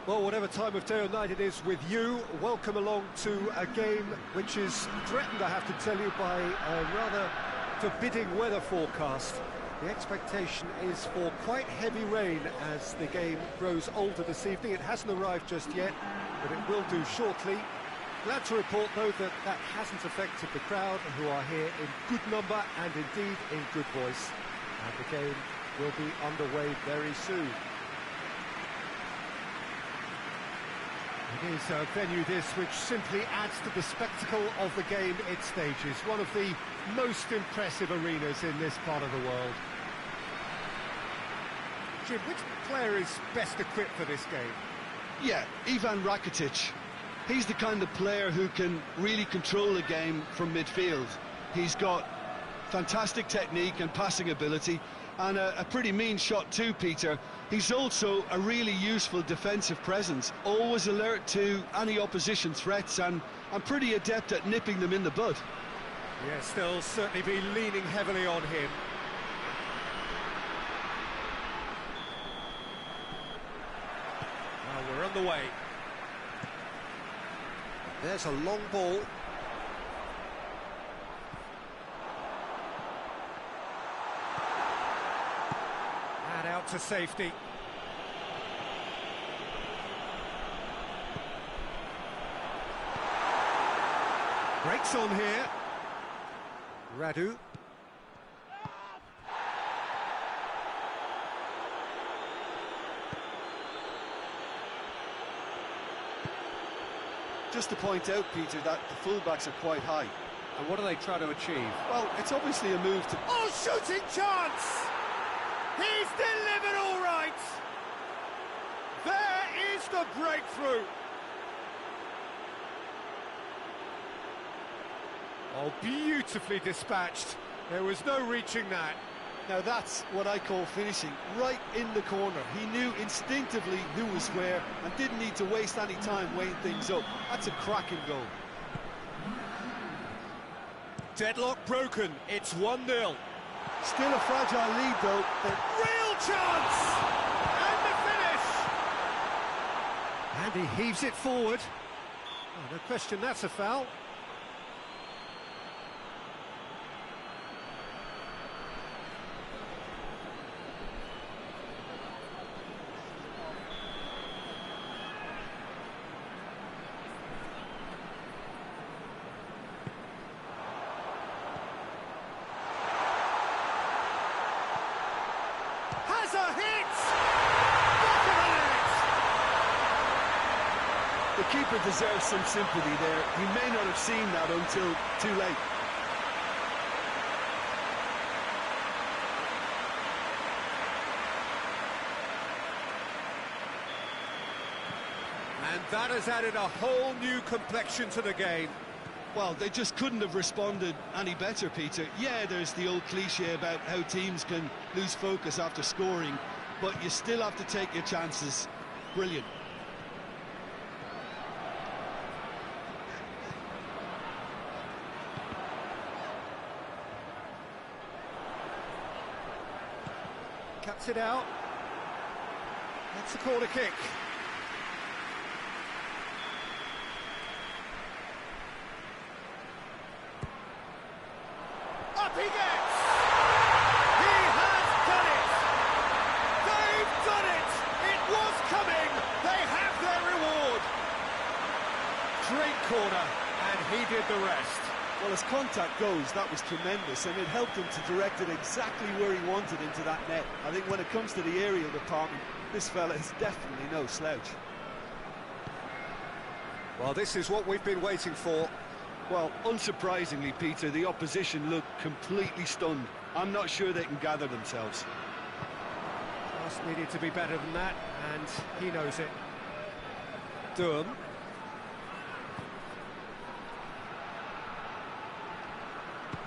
Well, whatever time of day or night it is with you, welcome along to a game which is threatened, I have to tell you, by a rather forbidding weather forecast. The expectation is for quite heavy rain as the game grows older this evening. It hasn't arrived just yet, but it will do shortly. Glad to report, though, that that hasn't affected the crowd, who are here in good number and indeed in good voice. And the game will be underway very soon. It is a venue this which simply adds to the spectacle of the game it stages. One of the most impressive arenas in this part of the world. Jim, which player is best equipped for this game? Yeah, Ivan Rakitic. He's the kind of player who can really control the game from midfield. He's got fantastic technique and passing ability, and a pretty mean shot too, Peter. He's also a really useful defensive presence, always alert to any opposition threats, and pretty adept at nipping them in the bud. Yes, they'll certainly be leaning heavily on him. Well, we're on the way. There's a long ball. And out to safety. Breaks on here. Radu. Just to point out, Peter, that the fullbacks are quite high. And what are they trying to achieve? Well, it's obviously a move to... Oh, shooting chance! He's delivered all right! There is the breakthrough! Oh, beautifully dispatched. There was no reaching that. Now that's what I call finishing, right in the corner. He knew instinctively who was where and didn't need to waste any time weighing things up. That's a cracking goal. Deadlock broken, it's 1-0. Still a fragile lead though. Real chance! And the finish! And he heaves it forward. Oh, no question, that's a foul. Has a hit! Back of the net! The keeper deserves some sympathy there. He may not have seen that until too late. And that has added a whole new complexion to the game. Well, they just couldn't have responded any better, Peter. Yeah, there's the old cliche about how teams can lose focus after scoring, but you still have to take your chances. Brilliant. Cuts it out. That's a corner kick. Up he gets! He has done it! They've done it! It was coming! They have their reward! Great corner, and he did the rest. Well, as contact goes, that was tremendous, and it helped him to direct it exactly where he wanted into that net. I think when it comes to the aerial department, this fella is definitely no slouch. Well, this is what we've been waiting for. Well, unsurprisingly, Peter, the opposition look completely stunned. I'm not sure they can gather themselves. Just needed to be better than that, and he knows it. Durham.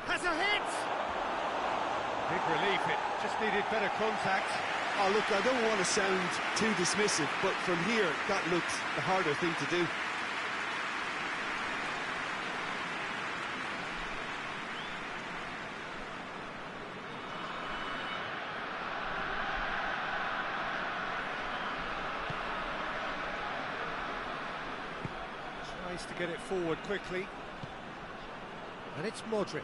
Has a hit! Big relief, it just needed better contact. Oh, look, I don't want to sound too dismissive, but from here, that looked the harder thing to do. Tries to get it forward quickly. And it's Modric.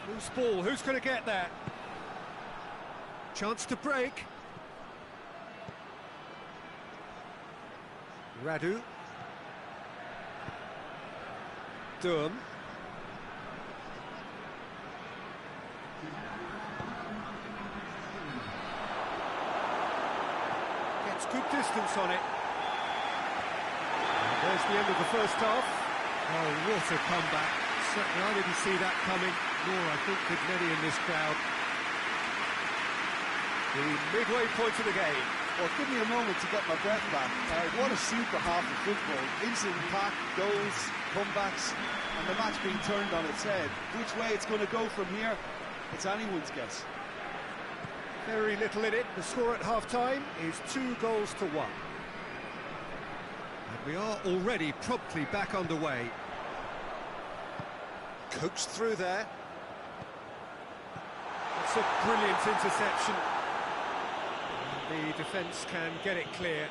Loose ball, who's going to get that? Chance to break. Radu. Durham. Gets good distance on it. And there's the end of the first half. Oh, what a comeback. Certainly I didn't see that coming, nor I think did many in this crowd. The midway point of the game. Well, give me a moment to get my breath back. What a super half of football. Instant impact, goals, comebacks, and the match being turned on its head. Which way it's going to go from here, it's anyone's guess. Very little in it. The score at half-time is 2-1. And we are already promptly back underway. Coaxed through there. That's a brilliant interception. The defence can get it clear.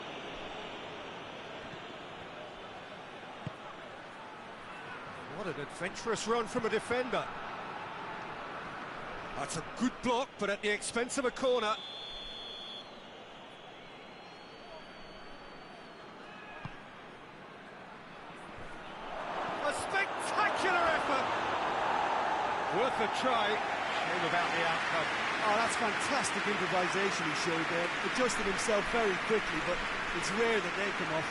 What an adventurous run from a defender. That's a good block, but at the expense of a corner. A spectacular effort. Worth a try. Shame about the outcome. Oh, that's fantastic improvisation he showed there. Adjusted himself very quickly, but it's rare that they come off.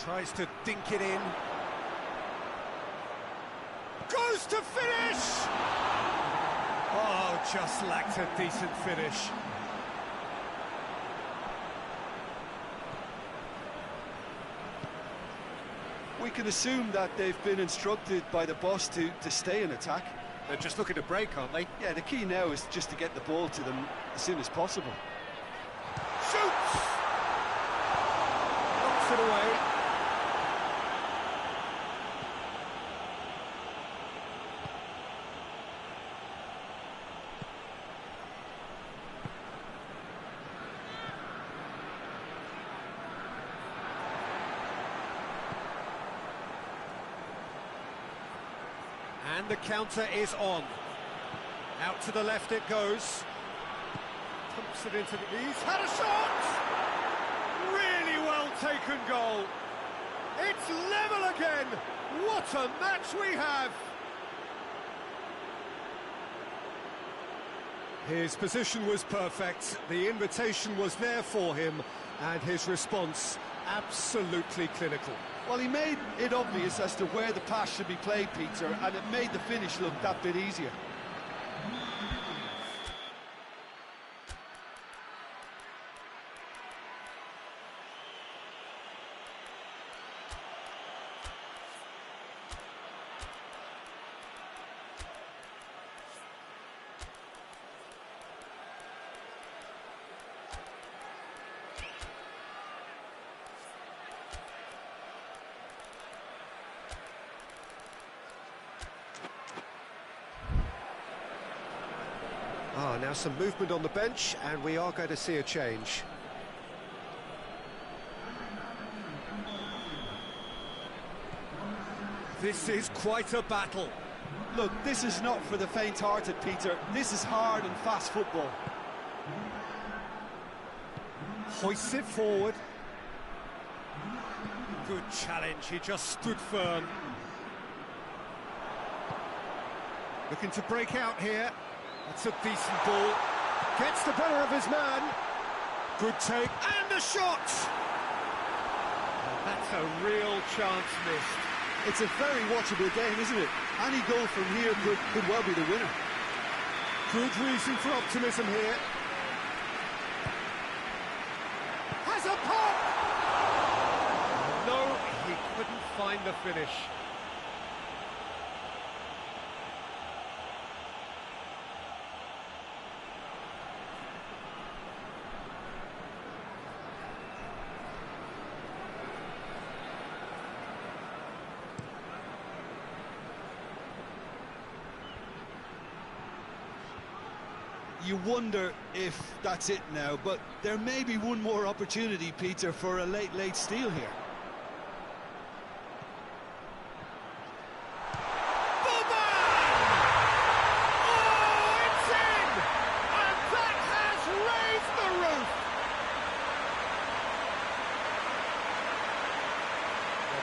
Tries to dink it in. Goes to finish! Oh, just lacked a decent finish. We can assume that they've been instructed by the boss to stay in attack. They're just looking to break, aren't they? Yeah, the key now is just to get the ball to them as soon as possible. Shoots! Knocks it away. And the counter is on. Out to the left it goes. Pumps it into the... He's had a shot! Really well taken goal. It's level again. What a match we have. His position was perfect. The invitation was there for him, and his response absolutely clinical. Well, he made it obvious as to where the pass should be played, Peter, and it made the finish look that bit easier. Now some movement on the bench, and we are going to see a change. This is quite a battle. Look, this is not for the faint-hearted, Peter. This is hard and fast football. Hoists it forward. Good challenge, he just stood firm. Looking to break out here. That's a decent ball. Gets the better of his man. Good take. And a shot! That's a real chance missed. It's a very watchable game, isn't it? Any goal from here could well be the winner. Good reason for optimism here. Has a pop! No, he couldn't find the finish. you wonder if that's it now, but there may be one more opportunity, Peter, for a late steal here.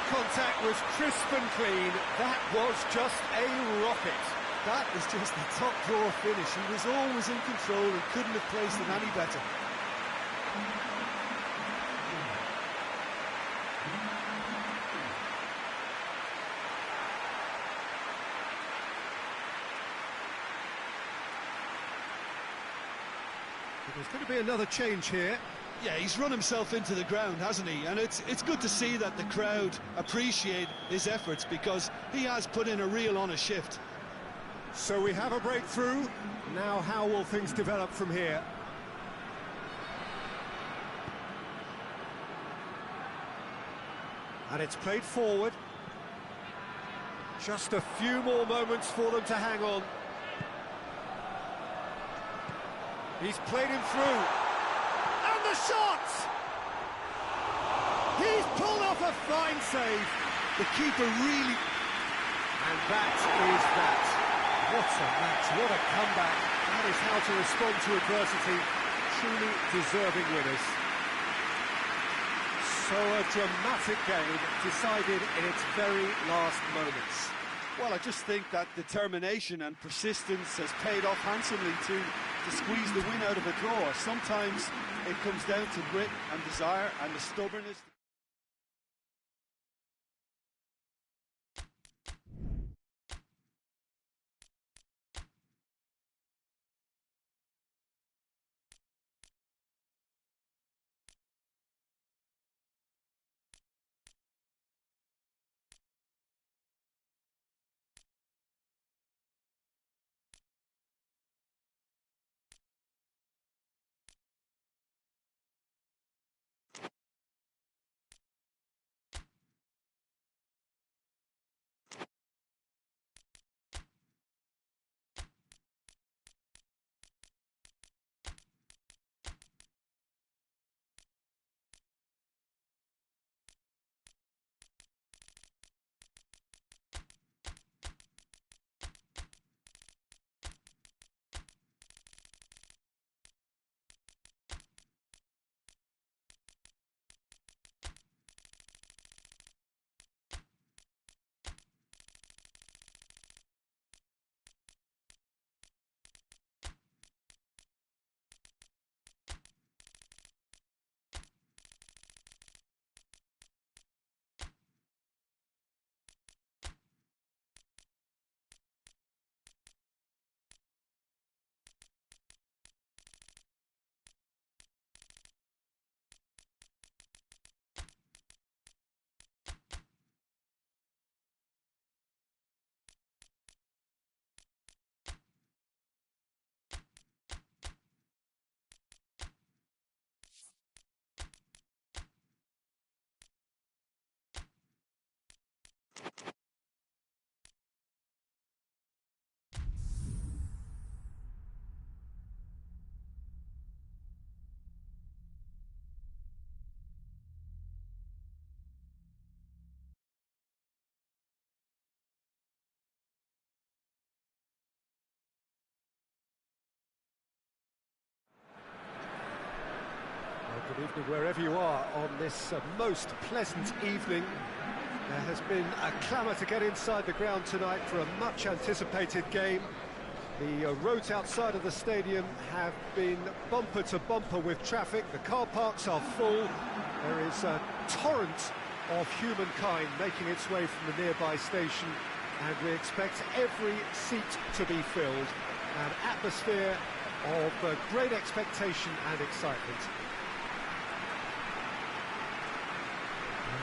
Contact was crisp and clean. That was just a rocket. That is just a top drawer finish. He was always in control and couldn't have placed it any better. There's going to be another change here. Yeah, he's run himself into the ground, hasn't he? And it's good to see that the crowd appreciate his efforts, because he has put in a real honest shift. So we have a breakthrough. Now how will things develop from here? And it's played forward. Just a few more moments for them to hang on. He's played him through. And the shot! He's pulled off a fine save. The keeper really... And that is that. What a match, what a comeback. That is how to respond to adversity. Truly deserving winners. So a dramatic game decided in its very last moments. Well, I just think that determination and persistence has paid off handsomely to squeeze the win out of a draw. Sometimes it comes down to grit and desire and the stubbornness. Good evening wherever you are on this most pleasant evening. There has been a clamour to get inside the ground tonight for a much anticipated game. The roads outside of the stadium have been bumper to bumper with traffic. The car parks are full. There is a torrent of humankind making its way from the nearby station, and we expect every seat to be filled. An atmosphere of great expectation and excitement.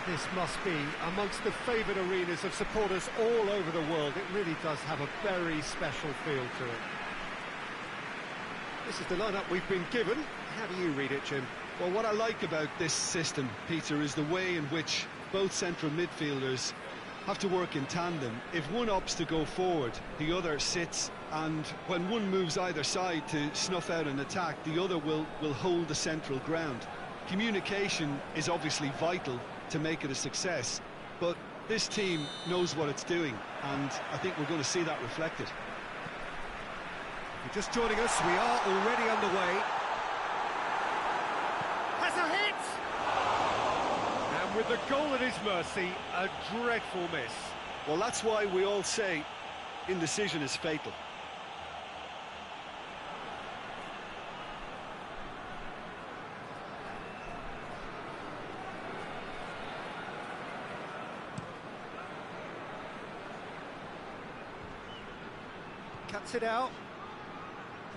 This must be amongst the favoured arenas of supporters all over the world. It really does have a very special feel to it. This is the lineup we've been given. How do you read it, Jim? Well, what I like about this system, Peter, is the way in which both central midfielders have to work in tandem. If one opts to go forward, the other sits and when one moves either side to snuff out an attack, the other will hold the central ground. Communication is obviously vital to make it a success, but this team knows what it's doing, and I think we're going to see that reflected. If you're just joining us, we are already underway. Has a hit! And with the goal at his mercy, a dreadful miss. Well, that's why we all say indecision is fatal. Cuts it out.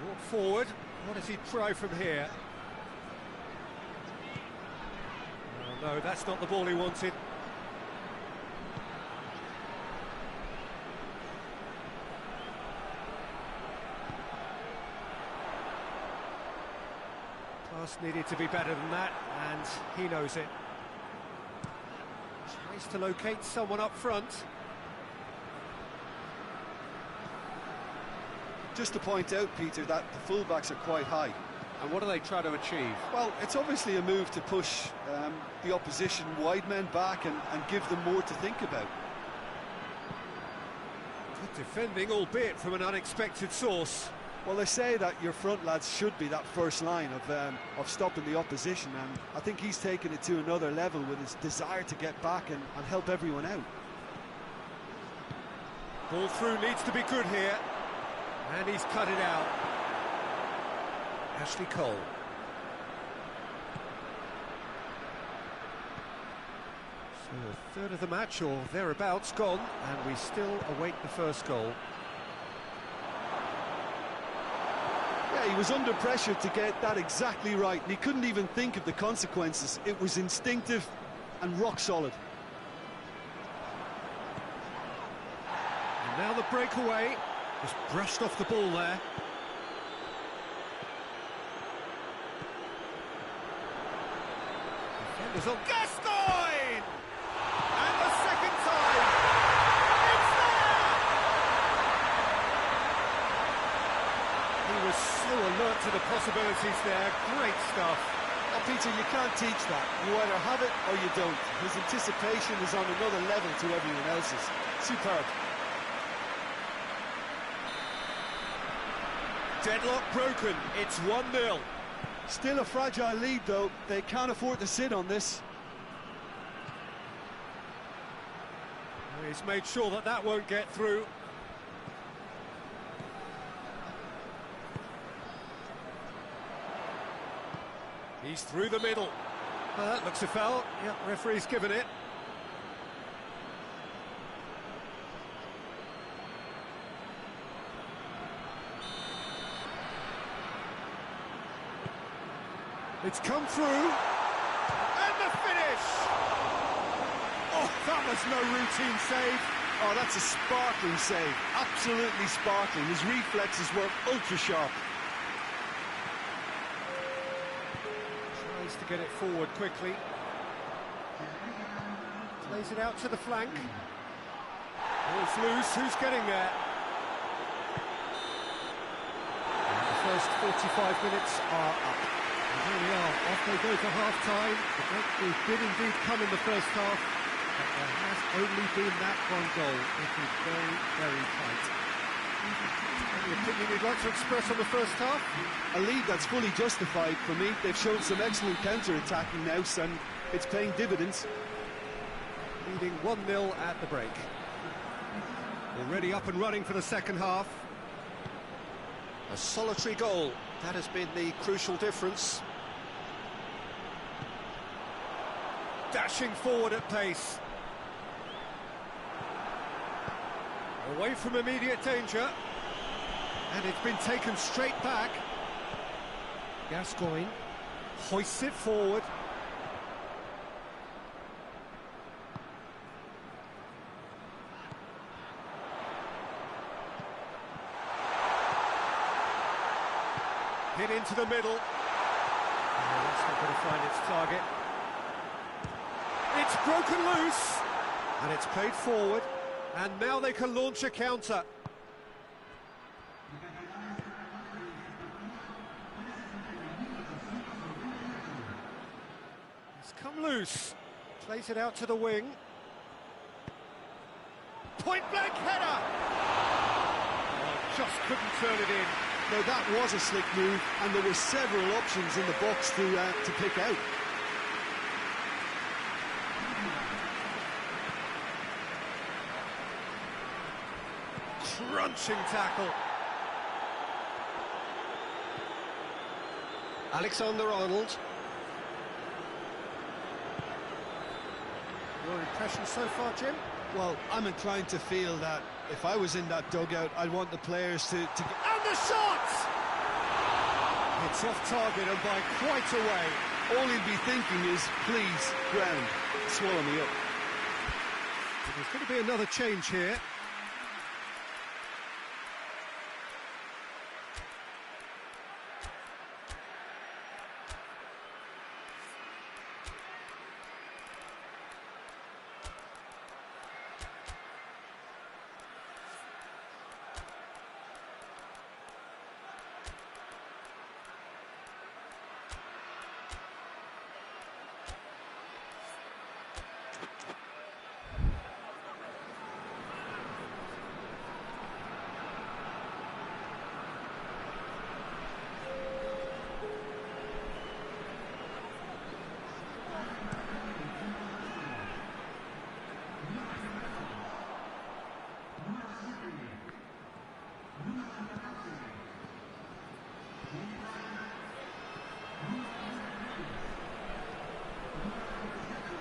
Brought forward. What does he try from here? Oh, no, that's not the ball he wanted. Pass needed to be better than that, and he knows it. Tries to locate someone up front. Just to point out, Peter, that the fullbacks are quite high. And what do they try to achieve? Well, it's obviously a move to push the opposition wide men back and give them more to think about. Good defending, albeit from an unexpected source. Well, they say that your front lads should be that first line of stopping the opposition, and I think he's taken it to another level with his desire to get back and help everyone out. Ball through needs to be good here. And he's cut it out. Ashley Cole. So a third of the match, or thereabouts, gone, and we still await the first goal. Yeah, he was under pressure to get that exactly right, and he couldn't even think of the consequences. It was instinctive and rock solid. And now the breakaway. Just brushed off the ball there. Defenders on Gascoigne! And the second time! It's there! He was so alert to the possibilities there. Great stuff. Oh, Peter, you can't teach that. You either have it or you don't. His anticipation is on another level to everyone else's. Superb. Deadlock broken, it's 1-0. Still a fragile lead, though. They can't afford to sit on this. He's made sure that that won't get through. He's through the middle. That looks a foul. Yep, referee's given it. It's come through, and the finish! Oh, that was no routine save. Oh, that's a sparkling save, absolutely sparkling. His reflexes were ultra-sharp. Tries to get it forward quickly. Plays it out to the flank. Ball's loose, who's getting there? And the first 45 minutes are up. And here we are, off they go for half-time. The breakthrough did indeed come in the first half, but there has only been that one goal. It is very, very tight. Any opinion you'd like to express on the first half? A lead that's fully justified for me. They've shown some excellent counter-attacking now, and it's paying dividends. Leading 1-0 at the break. Already up and running for the second half. A solitary goal, that has been the crucial difference. Dashing forward at pace. Away from immediate danger. And it's been taken straight back. Gascoigne hoists it forward. Hit into the middle. Oh, that's not going to find its target. It's broken loose. And it's played forward. And now they can launch a counter. loose. Plays it out to the wing. Point-blank header! Oh, just couldn't turn it in. Now that was a slick move, and there were several options in the box to pick out. Crunching tackle. Alexander-Arnold. Your impression so far, Jim? Well, I'm inclined to feel that if I was in that dugout, I'd want the players to get... And the shot! It's off target and by quite a way. All he'll be thinking is, please, ground, swallow me up. There's going to be another change here.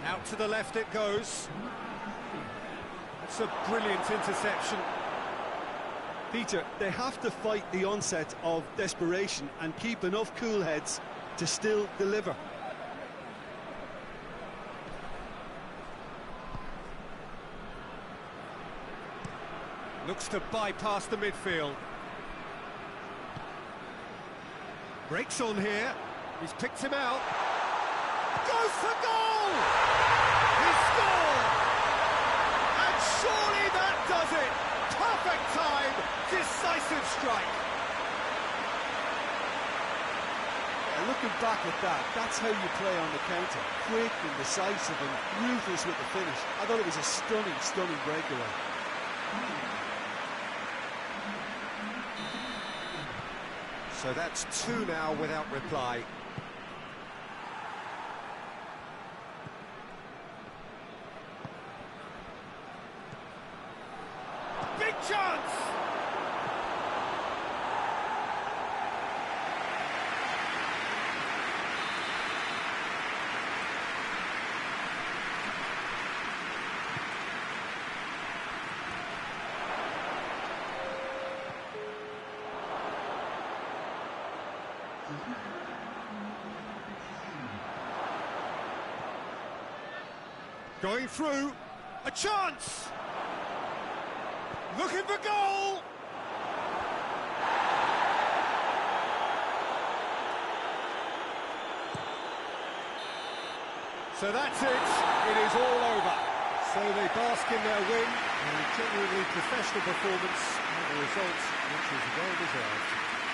Out to the left it goes. That's a brilliant interception. Peter, they have to fight the onset of desperation and keep enough cool heads to still deliver. Looks to bypass the midfield. Breaks on here. He's picked him out. Goes for goal! He scored! And surely that does it! Perfect time, decisive strike. Yeah, looking back at that, that's how you play on the counter. Quick and decisive and ruthless with the finish. I thought it was a stunning, stunning breakaway. So that's two now without reply. Big chance! Going through, a chance! Looking for goal! So that's it, it is all over. So they bask in their win, and a genuinely professional performance, and the result, which is well deserved.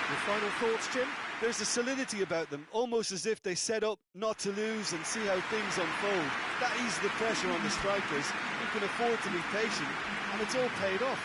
Your final thoughts, Jim? There's a solidity about them, almost as if they set up not to lose and see how things unfold. That eases the pressure on the strikers, who can afford to be patient, and it's all paid off.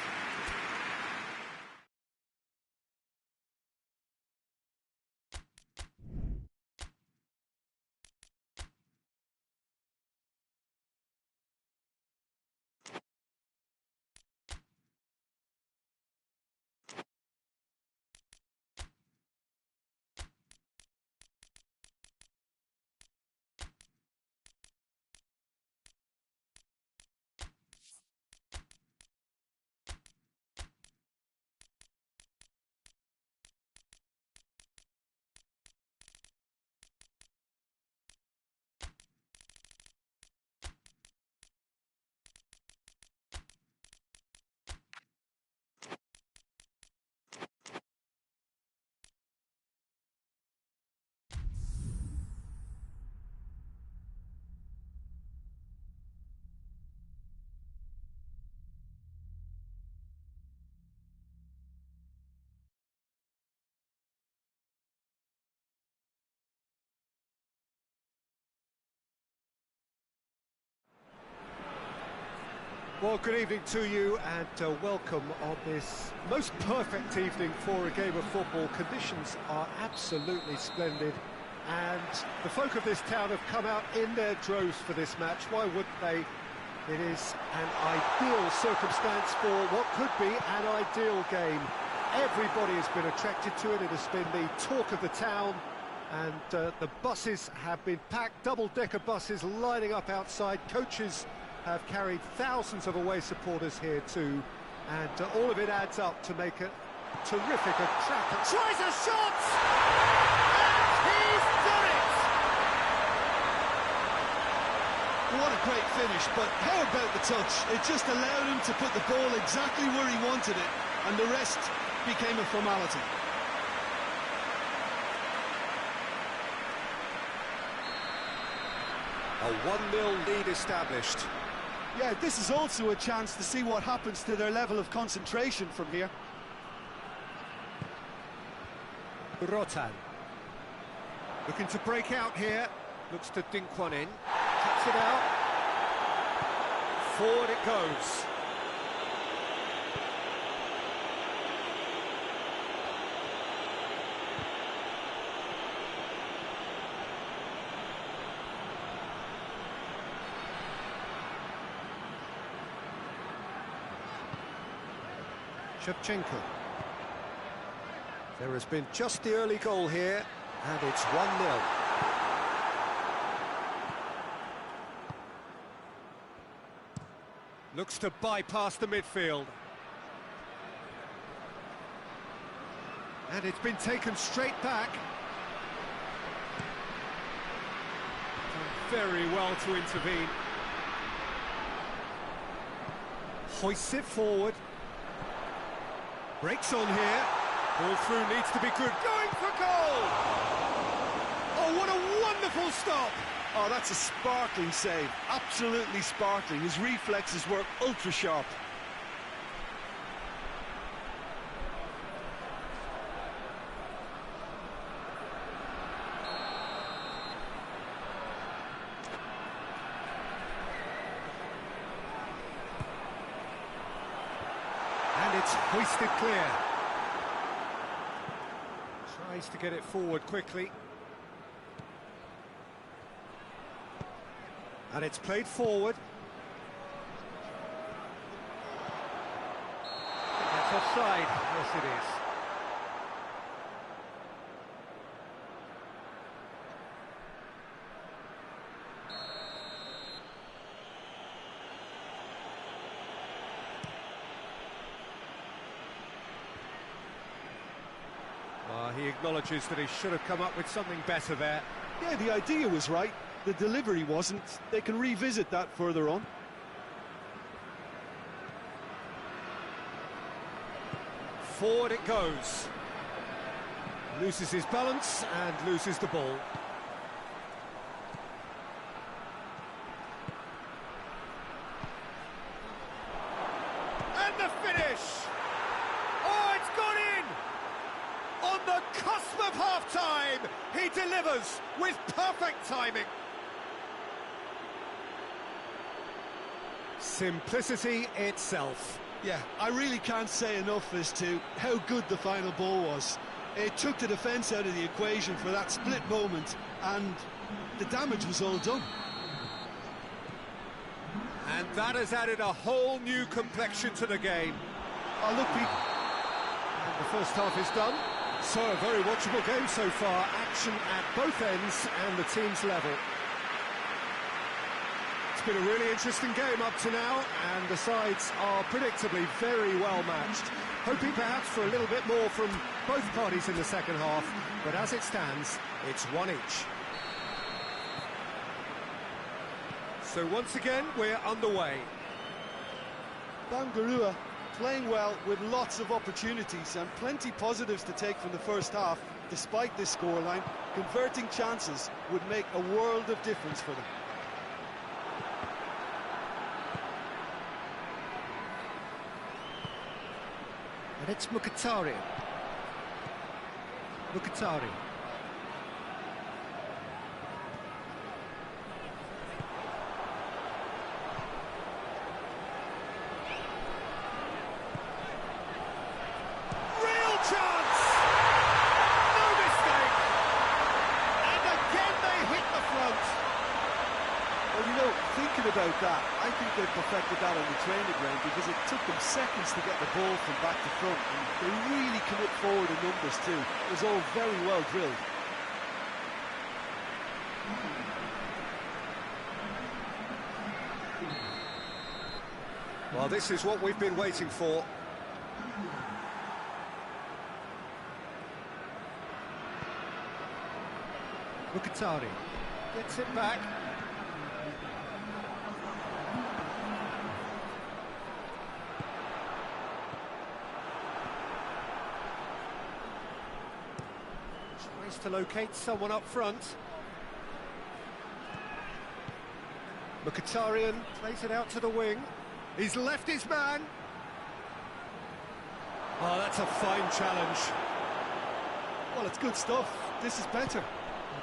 Well, good evening to you and welcome on this most perfect evening for a game of football. Conditions are absolutely splendid and the folk of this town have come out in their droves for this match. Why wouldn't they? It is an ideal circumstance for what could be an ideal game. Everybody has been attracted to it. It has been the talk of the town, and the buses have been packed, double-decker buses lining up outside. Coaches have carried thousands of away supporters here too, and all of it adds up to make a terrific attack. Tries a shot! And he's done it! What a great finish, but how about the touch? It just allowed him to put the ball exactly where he wanted it, and the rest became a formality. A 1-0 lead established. Yeah, this is also a chance to see what happens to their level of concentration from here. Rotan. Looking to break out here. Looks to dink one in. Cuts it out. Forward it goes. Shevchenko. There has been just the early goal here, and it's 1-0. Looks to bypass the midfield. And it's been taken straight back. Done very well to intervene. Hoists it forward. Breaks on here. Ball through needs to be good. Going for goal! Oh, what a wonderful stop! Oh, that's a sparkling save. Absolutely sparkling. His reflexes were ultra sharp. And it's hoisted clear. Tries to get it forward quickly. And it's played forward. That's offside. Yes, it is. He acknowledges that he should have come up with something better there. Yeah, the idea was right. The delivery wasn't. They can revisit that further on. Forward it goes. Loses his balance and loses the ball. And the finish! Oh, it's gone in! On the cusp of half-time, he delivers with perfect timing. Simplicity itself. Yeah, I really can't say enough as to how good the final ball was. It took the defence out of the equation for that split moment, and the damage was all done. And that has added a whole new complexion to the game. Oh, look, And the first half is done. So a very watchable game so far. Action at both ends and the team's level. It's been a really interesting game up to now, and the sides are predictably very well matched. Hoping perhaps for a little bit more from both parties in the second half, but as it stands, it's one each. So once again, we're underway. Bangarua playing well with lots of opportunities and plenty positives to take from the first half. Despite this scoreline, converting chances would make a world of difference for them. And it's Mkhitaryan. Mkhitaryan. about that. I think they perfected that on the training ground because it took them seconds to get the ball from back to front, and they really commit forward in numbers too. It was all very well drilled. Well, this is what we've been waiting for. Mkhitaryan gets it back. Tries to locate someone up front. Mkhitaryan plays it out to the wing. He's left his man. Oh, that's a fine challenge. Well, it's good stuff. This is better.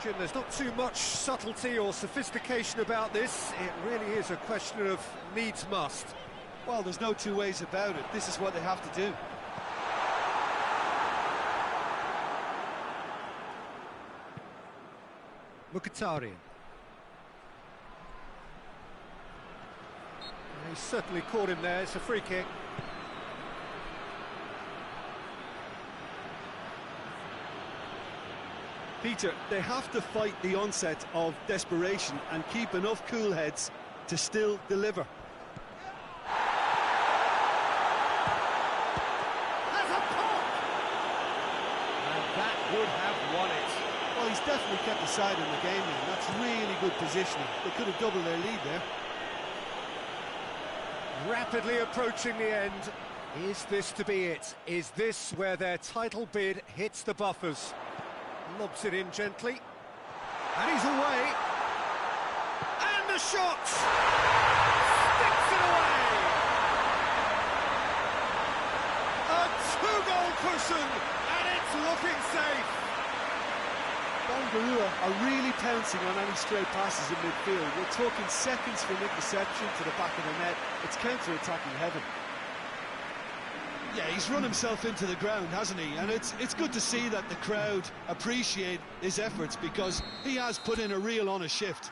Jim, there's not too much subtlety or sophistication about this. It really is a question of needs must. Well, there's no two ways about it. This is what they have to do. Mkhitaryan. He certainly caught him there. It's a free kick. Peter, they have to fight the onset of desperation and keep enough cool heads to still deliver. Has a pop! And that would have won it. Well, he's definitely kept the side in the game now. That's really good positioning. They could have doubled their lead there. Rapidly approaching the end. Is this to be it? Is this where their title bid hits the buffers? Lobs it in gently. And he's away. And the shot! Sticks it away! A two-goal cushion, and it's looking safe. Bangarua are really pouncing on any stray passes in midfield. We're talking seconds from interception to the back of the net. It's counter-attacking heaven. Yeah, he's run himself into the ground, hasn't he? And it's good to see that the crowd appreciate his efforts because he has put in a real honest shift.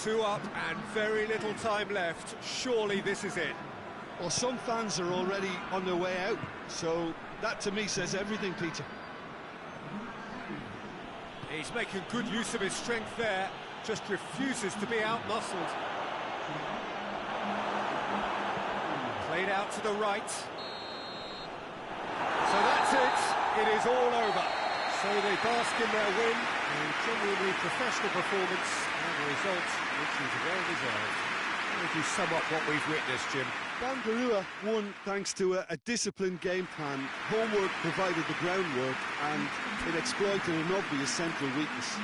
Two up and very little time left. Surely this is it. Well, some fans are already on their way out, so that to me says everything, Peter. He's making good use of his strength there, just refuses to be out-muscled. Played out to the right. So that's it. It is all over. So they bask in their win, a genuinely professional performance, and a result which is well-deserved. How would you sum up what we've witnessed, Jim? Bangarua won thanks to a disciplined game plan. Homework provided the groundwork, and it exploited an obvious central weakness.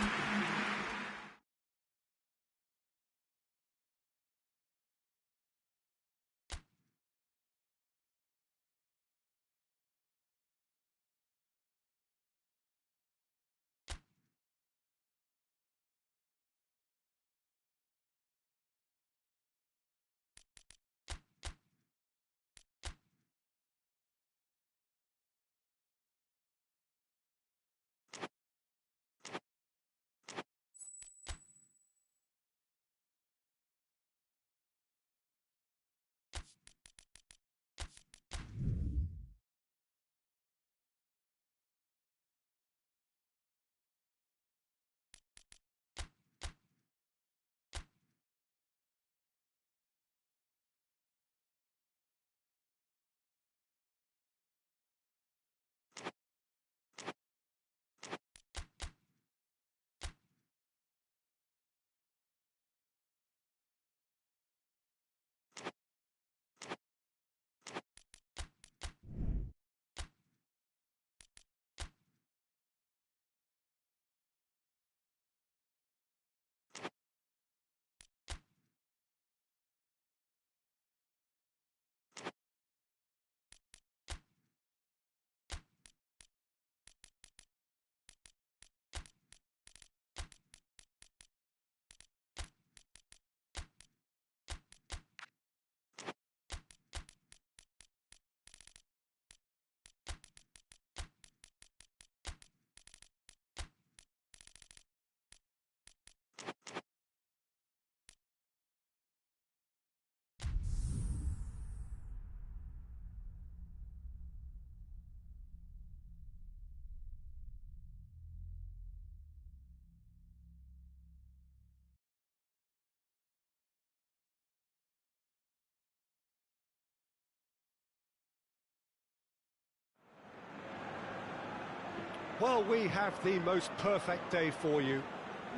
Well, we have the most perfect day for you.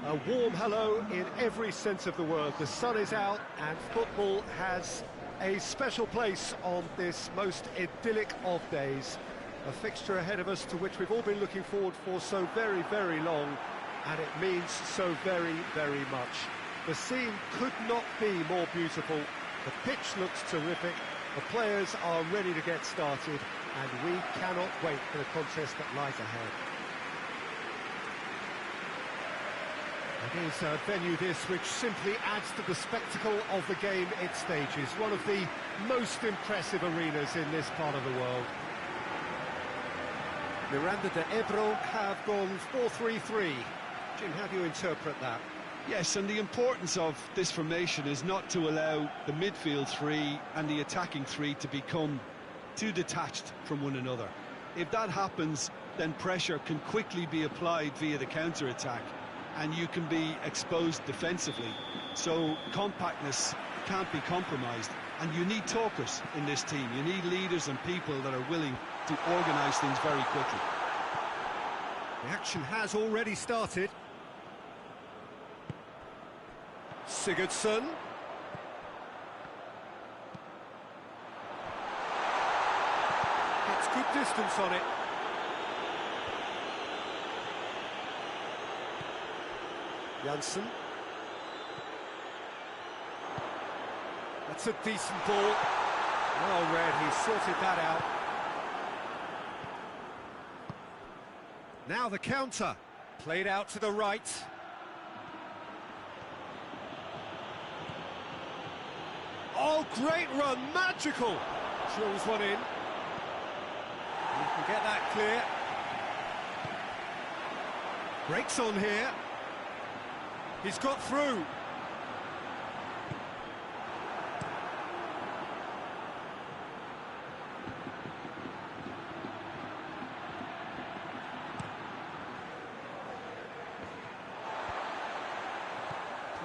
A warm hello in every sense of the word. The sun is out and football has a special place on this most idyllic of days. A fixture ahead of us to which we've all been looking forward for so very, very long, and it means so very, very much. The scene could not be more beautiful. The pitch looks terrific. The players are ready to get started, and we cannot wait for the contest that lies ahead. It is a venue this which simply adds to the spectacle of the game it stages. One of the most impressive arenas in this part of the world. Miranda de Ebro have gone 4-3-3. Jim, how do you interpret that? Yes, and the importance of this formation is not to allow the midfield three and the attacking three to become too detached from one another. If that happens, then pressure can quickly be applied via the counter-attack, and you can be exposed defensively. So compactness can't be compromised, and you need talkers in this team. You need leaders and people that are willing to organise things very quickly. The action has already started. Sigurdsson. It's good distance on it. Janssen. That's a decent ball. Well read, he sorted that out. Now the counter. Played out to the right. Oh, great run, magical! Drills one in. You can get that clear. Breaks on here. He's got through.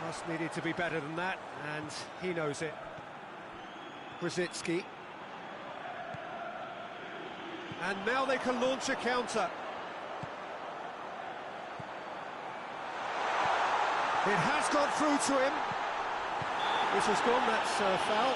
Pass needed to be better than that, and he knows it. Brzezinski. And now they can launch a counter. It has got through to him. This has gone, that's a foul.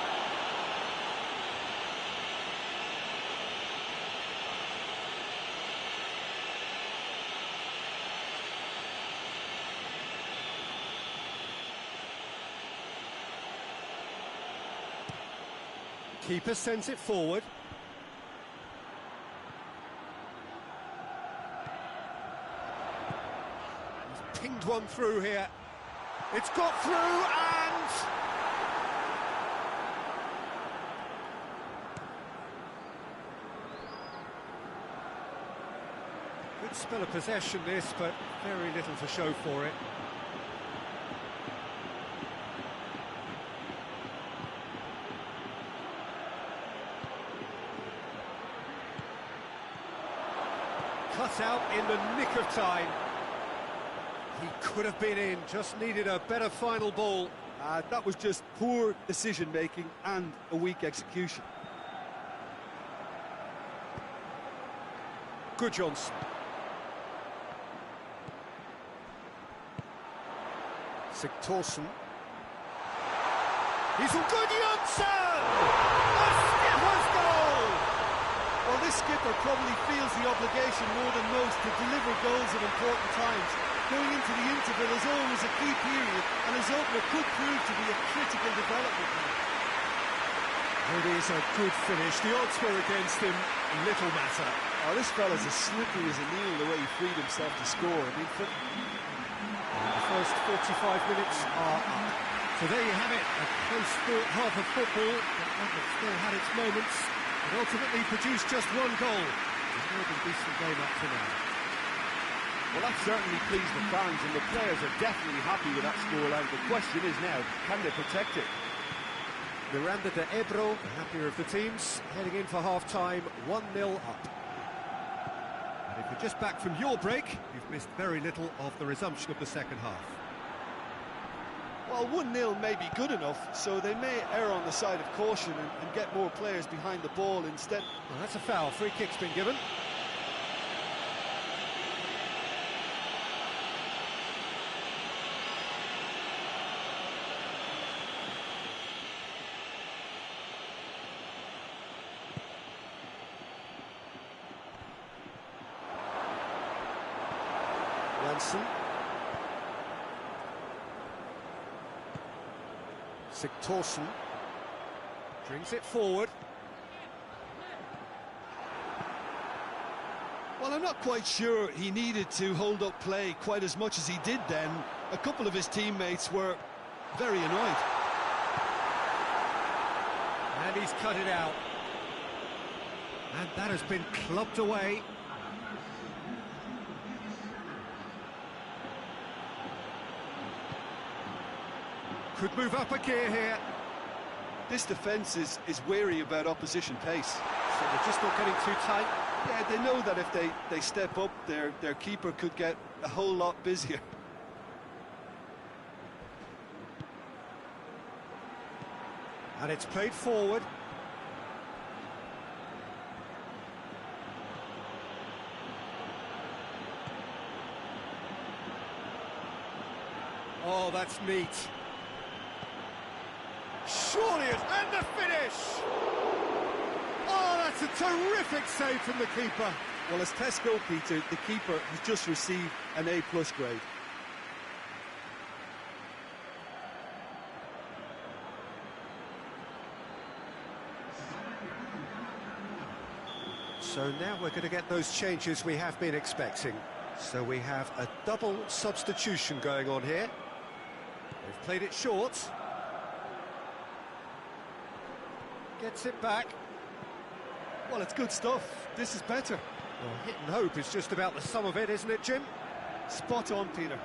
Keeper sends it forward. He's pinged one through here. It's got through and... Good spell of possession this, but very little to show for it. Cut out in the nick of time. He could have been in, just needed a better final ball. That was just poor decision-making and a weak execution. Good Johnson. Sigtorsson. He's a good Johnson! The skipper's goal! Well, this skipper probably feels the obligation more than most to deliver goals at important times. Going into the interval is always a key period, and his opener could prove to be a critical development. It is a good finish. The odds were against him, little matter. Oh, this fella's as slippery as a needle the way he freed himself to score. I mean, the first 45 minutes are up. So there you have it, a close-fought half of football, but still had its moments. It ultimately produced just one goal. It's more than decent game up to now. Well, that certainly pleased the fans, and the players are definitely happy with that scoreline. The question is now, can they protect it? Miranda de Ebro, the happier of the teams, heading in for half-time, 1-0 up. And if you're just back from your break, you've missed very little of the resumption of the second half. Well, 1-0 may be good enough, so they may err on the side of caution and get more players behind the ball instead. Well, that's a foul. Free kick's been given. Johansson. Sigthorsson brings it forward. Well, I'm not quite sure he needed to hold up play quite as much as he did then. A couple of his teammates were very annoyed. And he's cut it out. And that has been clubbed away. Could move up a gear here. This defence is wary about opposition pace. So they're just not getting too tight. Yeah, they know that if they step up, their keeper could get a whole lot busier. And it's played forward. Oh, that's neat. Surely it, and the finish! Oh, that's a terrific save from the keeper. Well, as tests go, Peter, the keeper has just received an A+ grade. So now we're going to get those changes we have been expecting. So we have a double substitution going on here. They've played it short. Gets it back. Well, it's good stuff. This is better. Well, hit and hope is just about the sum of it, isn't it, Jim? Spot on, Peter.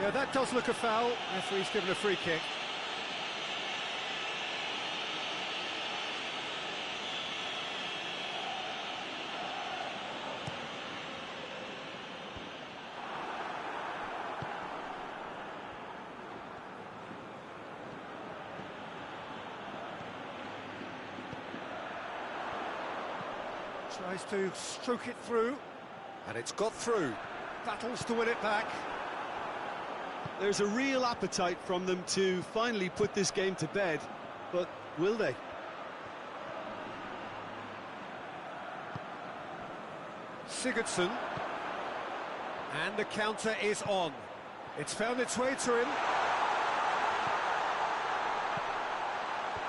Yeah, that does look a foul. Referee's given a free kick. Tries to stroke it through, and it's got through. Battles to win it back. There's a real appetite from them to finally put this game to bed, but will they? Sigurdsson, and the counter is on. It's found its way to him.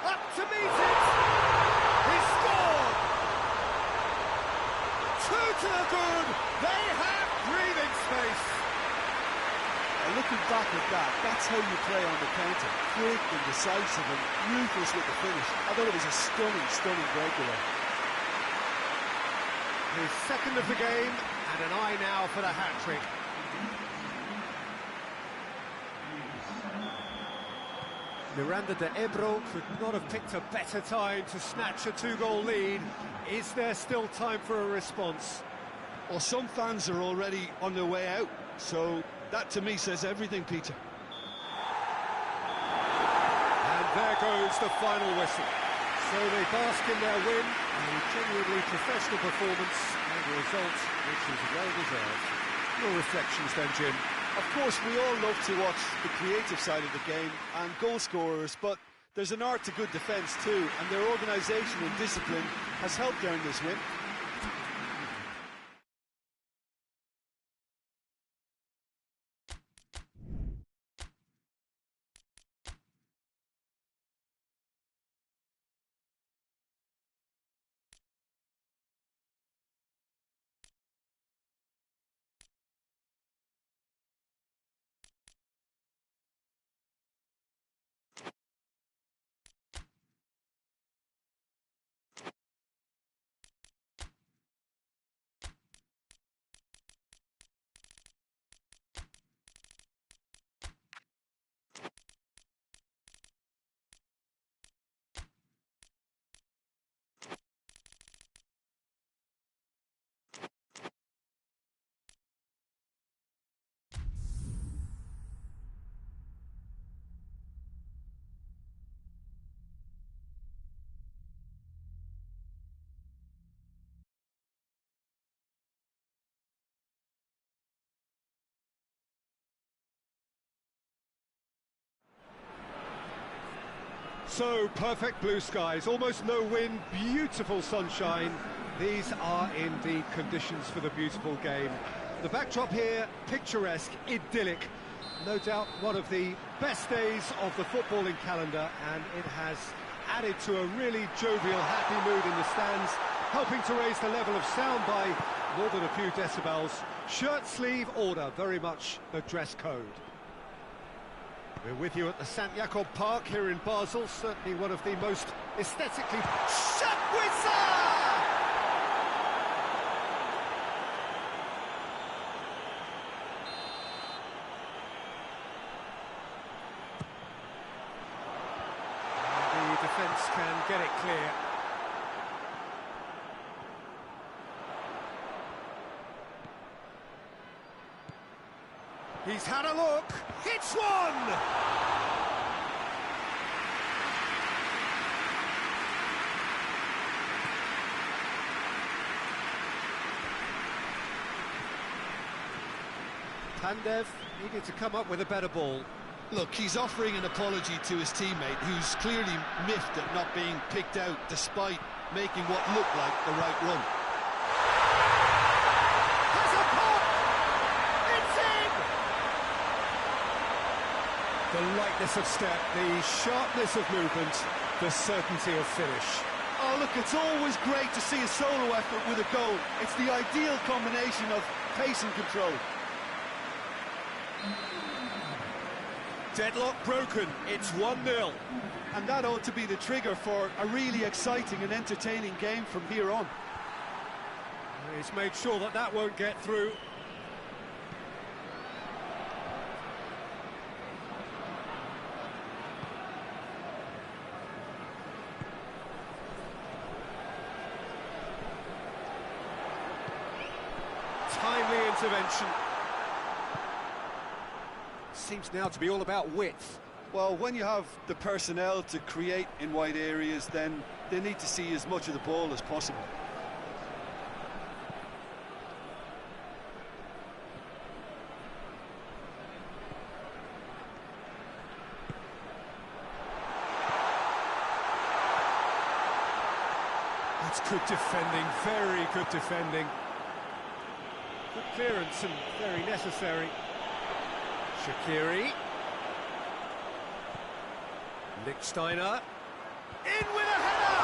Up to meet it! He scored! 2 to the good! They have breathing space! And looking back at that, that's how you play on the counter. Quick and decisive and ruthless with the finish. I thought it was a stunning breakaway. His second of the game, and an eye now for the hat-trick. Miranda de Ebro could not have picked a better time to snatch a 2-goal lead. Is there still time for a response? Well, some fans are already on their way out, so that to me says everything, Peter. And there goes the final whistle. So they bask in their win, a genuinely professional performance, and a result which is well-deserved. Your reflections then, Jim? Of course, we all love to watch the creative side of the game and goal scorers, but there's an art to good defence too, and their organisation and discipline has helped earn this win. So, perfect blue skies, almost no wind, beautiful sunshine, These are indeed conditions for the beautiful game. The backdrop here, picturesque, idyllic. No doubt one of the best days of the footballing calendar, and it has added to a really jovial, happy mood in the stands, helping to raise the level of sound by more than a few decibels. Shirt sleeve order, very much the dress code. We're with you at the St. Jakob Park here in Basel, certainly one of the most aesthetically... Shapwitzer! The defence can get it clear. He's had a look, hits one! Pandev needed to come up with a better ball. Look, he's offering an apology to his teammate, who's clearly miffed at not being picked out despite making what looked like the right run. Has a pop! It's in! The lightness of step, the sharpness of movement, the certainty of finish. Oh, look, it's always great to see a solo effort with a goal. It's the ideal combination of pace and control. Deadlock broken, it's 1-0. And that ought to be the trigger for a really exciting and entertaining game from here on. He's made sure that that won't get through. Timely intervention. Seems now to be all about width. Well, when you have the personnel to create in wide areas, then they need to see as much of the ball as possible. That's good defending, very good defending. Good clearance and very necessary. Shaqiri. Lichtsteiner. In with a header!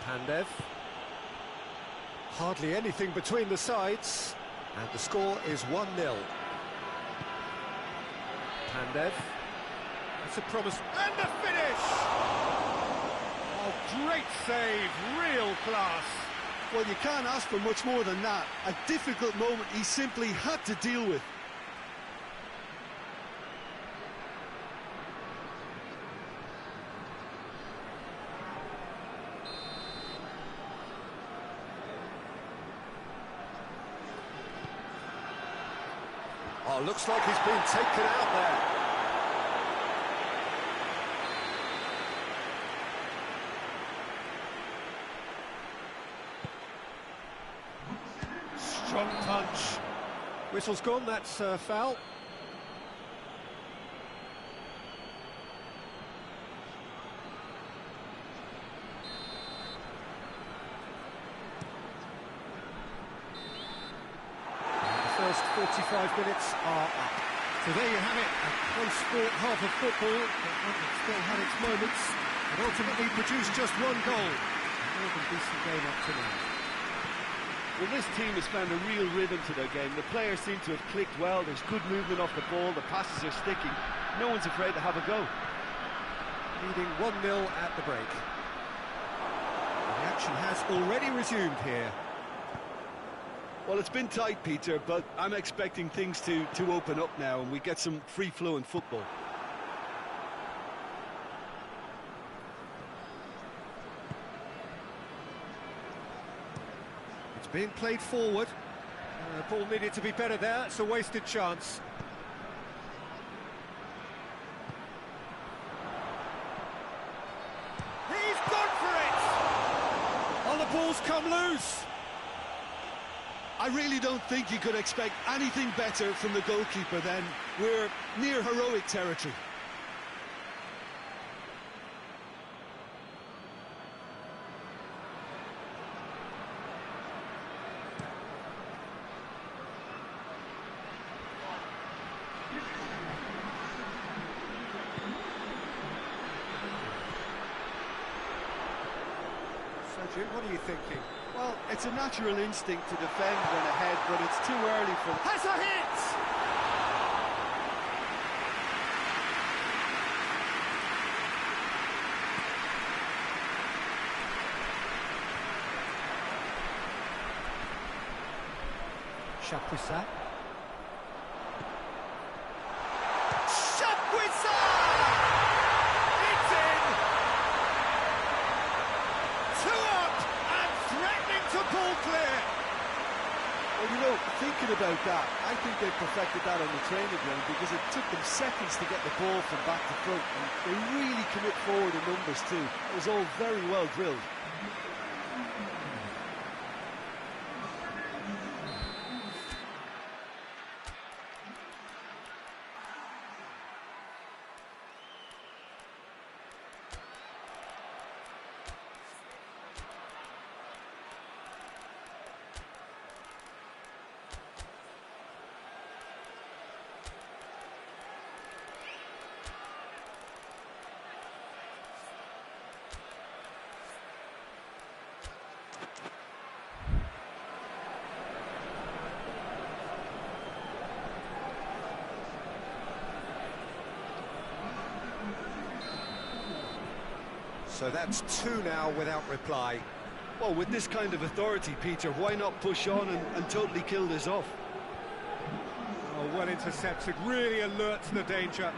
Pandev. Hardly anything between the sides. And the score is 1-0. Pandev. That's a promise. And the finish! Oh, great save, real class. Well, you can't ask for much more than that. A difficult moment he simply had to deal with. Oh, looks like he's been taken out there. Strong punch. Whistle's gone, that's foul. The first 45 minutes are up. So there you have it, a one-sport half of football, but one that still had its moments, and ultimately produced just one goal. A more than decent game up to now. Well, this team has found a real rhythm to their game. The players seem to have clicked well. There's good movement off the ball. The passes are sticking. No one's afraid to have a go. Leading 1-0 at the break. The action has already resumed here. Well, it's been tight, Peter, but I'm expecting things to open up now and we get some free-flowing football. It's being played forward. The ball needed to be better there. It's a wasted chance. He's gone for it! Oh, the ball's come loose. I really don't think you could expect anything better from the goalkeeper then. We're near heroic territory. Jim, what are you thinking? Well, it's a natural instinct to defend when ahead, but it's too early for them. Has a hit! Chapuisat. Chapuisat! It's in! 2 up and threatening to pull clear. Well, you know, thinking about that, I think they perfected that on the training ground because it took them seconds to get the ball from back to front, and they really commit forward in numbers too. It was all very well drilled. So that's 2 now without reply. Well, with this kind of authority, Peter, why not push on and totally kill this off? Oh, well intercepted, really alert to the danger.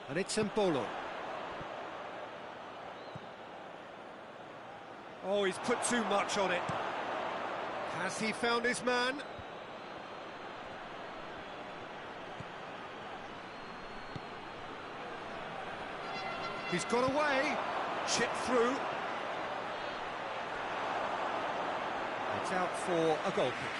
And it's Mbolo. Oh, he's put too much on it. Has he found his man? He's got away, chipped through. It's out for a goal kick.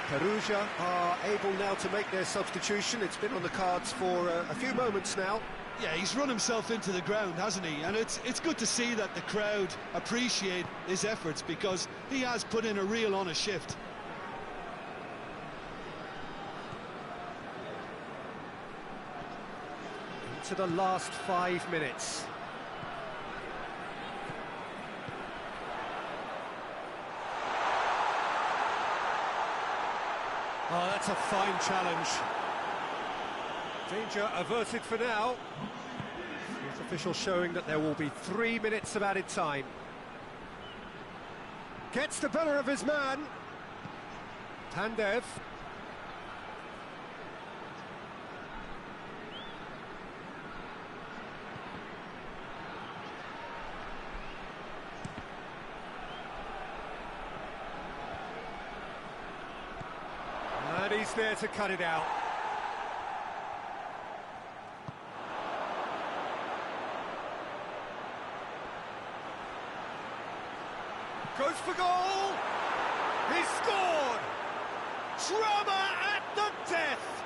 Perugia are able now to make their substitution. It's been on the cards for a few moments now. Yeah, he's run himself into the ground, hasn't he? And it's good to see that the crowd appreciate his efforts because he has put in a real honest shift. To the last 5 minutes. Oh, that's a fine challenge. Danger averted for now. The official showing that there will be 3 minutes of added time. Gets the better of his man. Pandev. And he's there to cut it out. Goes for goal! He's scored! Drama at the death!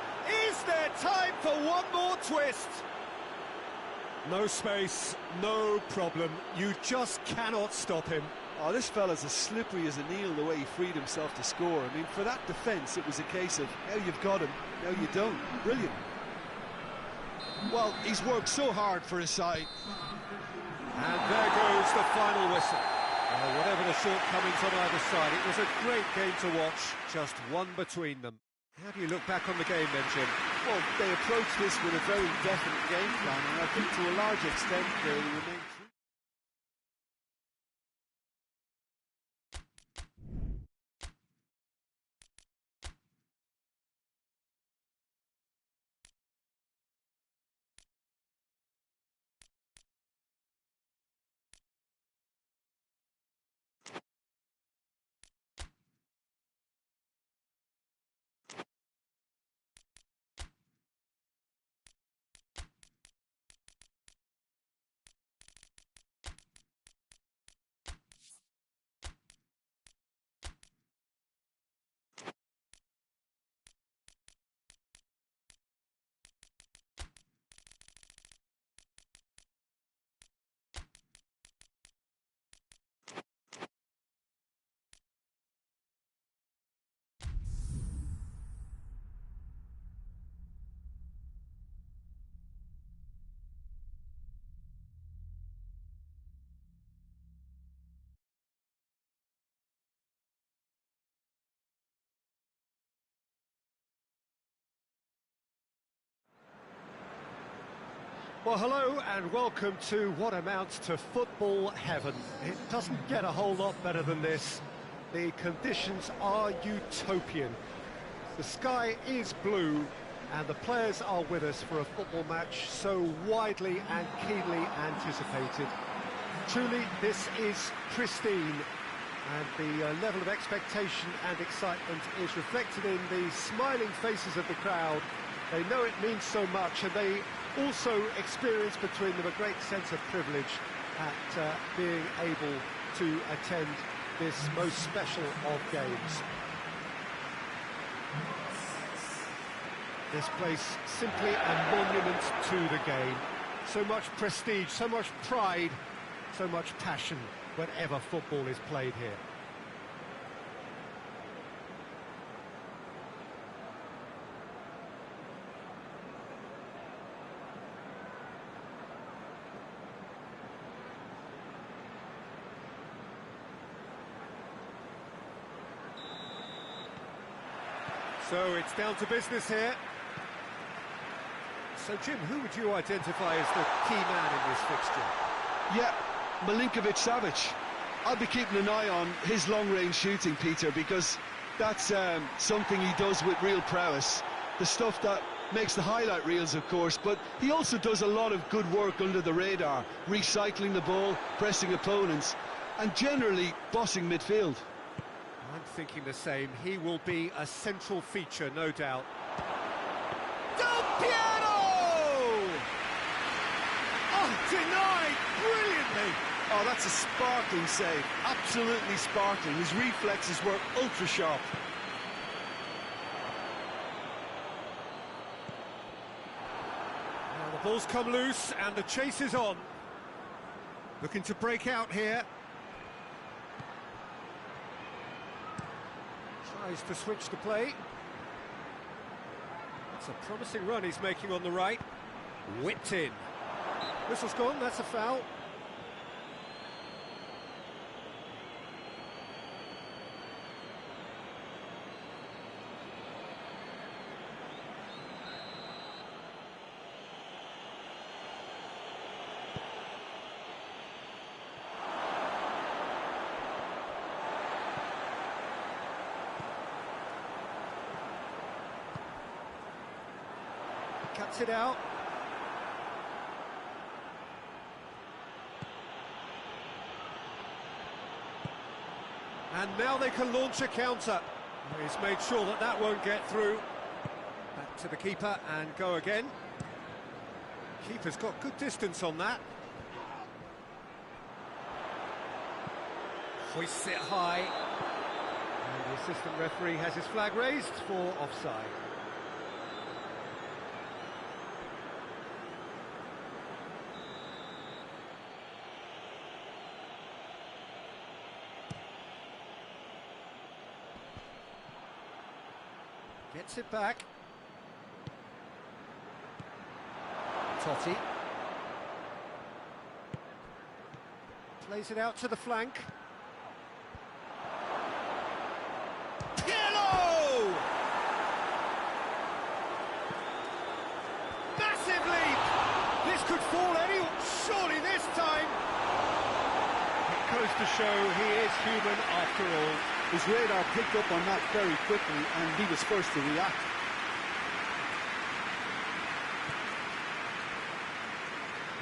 Is there time for one more twist? No space, no problem. You just cannot stop him. Oh, this fella's as slippery as a needle the way he freed himself to score. I mean, for that defence, it was a case of, now you've got him, now you don't. Brilliant. Well, he's worked so hard for his side. And there goes the final whistle. Whatever the shortcomings on either side, it was a great game to watch, just one between them. How do you look back on the game then, Jim? Well, they approached this with a very definite game plan, and I think to a large extent they remained true. Well, hello and welcome to what amounts to football heaven. It doesn't get a whole lot better than this. The conditions are utopian. The sky is blue and the players are with us for a football match so widely and keenly anticipated. Truly, this is pristine, and the level of expectation and excitement is reflected in the smiling faces of the crowd. They know it means so much, and they also experience between them a great sense of privilege at being able to attend this most special of games. This place simply a monument to the game. So much prestige, so much pride, so much passion whenever football is played here. So it's down to business here. So, Jim, who would you identify as the key man in this fixture? Yeah, Milinkovic-Savic. I'll be keeping an eye on his long-range shooting, Peter, because that's something he does with real prowess. The stuff that makes the highlight reels, of course, but he also does a lot of good work under the radar, recycling the ball, pressing opponents, and generally bossing midfield. I'm thinking the same. He will be a central feature, no doubt. Del Piero! Oh, denied brilliantly. Oh, that's a sparkling save. Absolutely sparkling. His reflexes were ultra sharp. Now the ball's come loose and the chase is on. Looking to break out here. Tries to switch the play. It's a promising run he's making on the right. Whipped in. Whistle's gone, that's a foul. Cuts it out. And now they can launch a counter. He's made sure that that won't get through. Back to the keeper and go again. Keeper's got good distance on that. Hoists it high. And the assistant referee has his flag raised for offside. Gets it back. Totti. Plays it out to the flank. Pirlo! Massive leap! This could fall anywhere, surely this time! It goes to show he is human after all. His radar picked up on that very quickly, and he was first to react.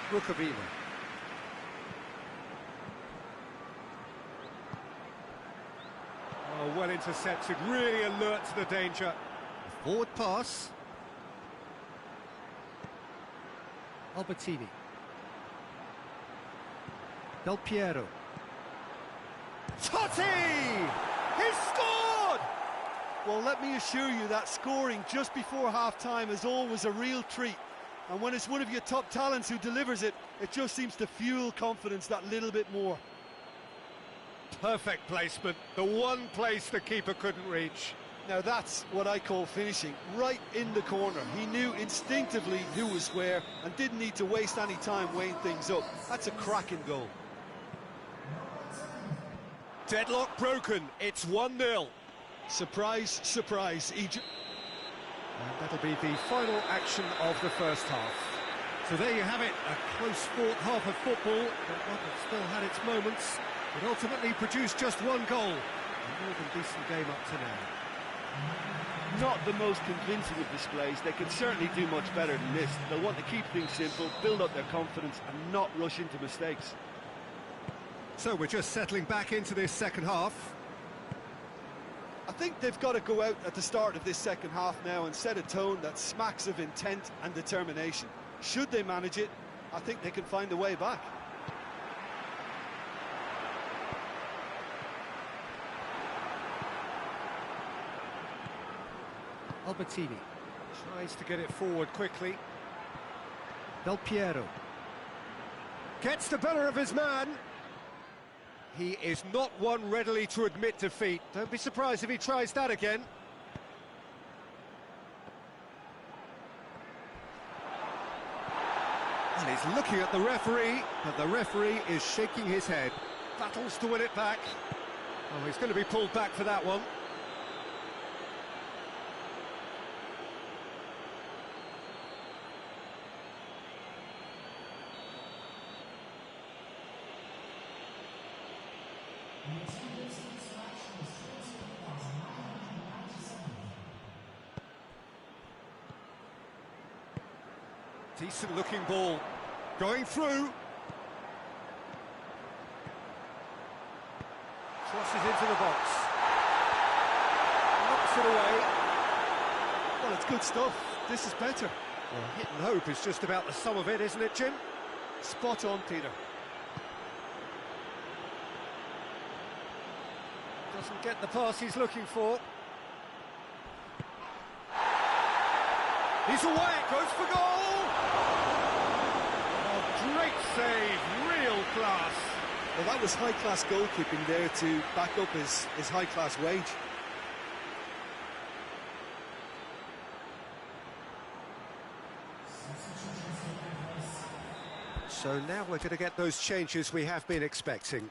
Rukavina. Oh, well intercepted, really alert to the danger. Forward pass. Albertini. Del Piero. Totti! He's scored! Well, let me assure you that scoring just before half-time is always a real treat. And when it's one of your top talents who delivers it, it just seems to fuel confidence that little bit more. Perfect placement, the one place the keeper couldn't reach. Now that's what I call finishing, right in the corner. He knew instinctively who was where and didn't need to waste any time weighing things up. That's a cracking goal. Deadlock broken, it's 1-0. Surprise, surprise, Egypt. And that'll be the final action of the first half. So there you have it, a close-fought half of football, but one that still had its moments. It ultimately produced just one goal. A more than decent game up to now. Not the most convincing of displays. They can certainly do much better than this. They'll want to keep things simple, build up their confidence and not rush into mistakes. So we're just settling back into this second half. I think they've got to go out at the start of this second half now and set a tone that smacks of intent and determination. Should they manage it, I think they can find a way back. Albertini tries to get it forward quickly. Del Piero gets the better of his man. He is not one readily to admit defeat. Don't be surprised if he tries that again. And he's looking at the referee, but the referee is shaking his head. Battles to win it back. Oh, he's going to be pulled back for that one. Decent looking ball, going through. Crosses into the box. Knocks it away. Well, it's good stuff. This is better. Well, hit and hope is just about the sum of it, isn't it, Jim? Spot on, Peter. Doesn't get the pass he's looking for. He's away, goes for goal! Oh, great save, real class. Well, that was high-class goalkeeping there to back up his high-class wage. So now we're going to get those changes we have been expecting.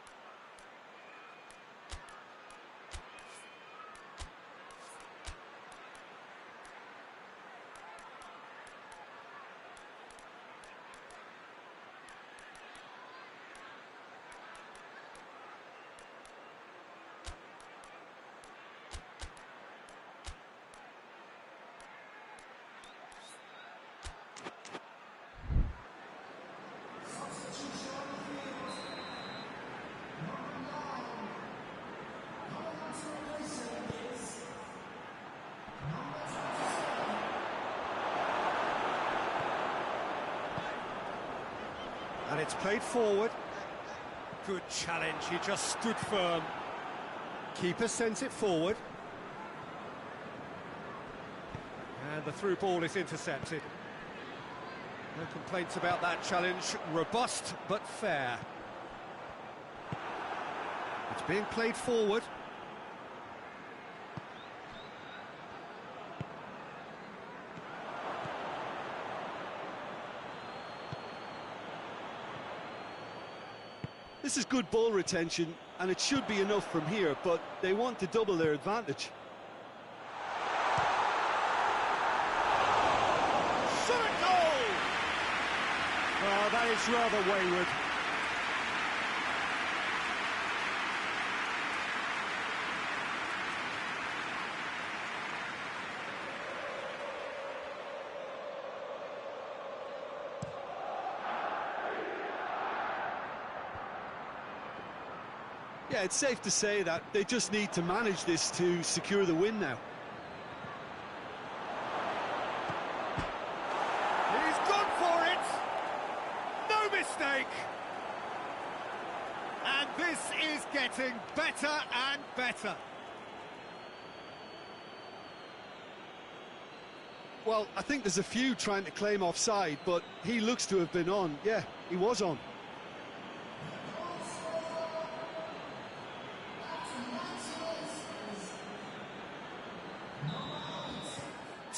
And it's played forward. Good challenge, he just stood firm. Keeper sends it forward. And the through ball is intercepted. No complaints about that challenge. Robust but fair. It's being played forward. This is good ball retention, and it should be enough from here, but they want to double their advantage. Shot at goal! Well, that is rather wayward. Yeah, it's safe to say that they just need to manage this to secure the win now. He's gone for it! No mistake! And this is getting better and better. Well, I think there's a few trying to claim offside, but he looks to have been on. Yeah, he was on.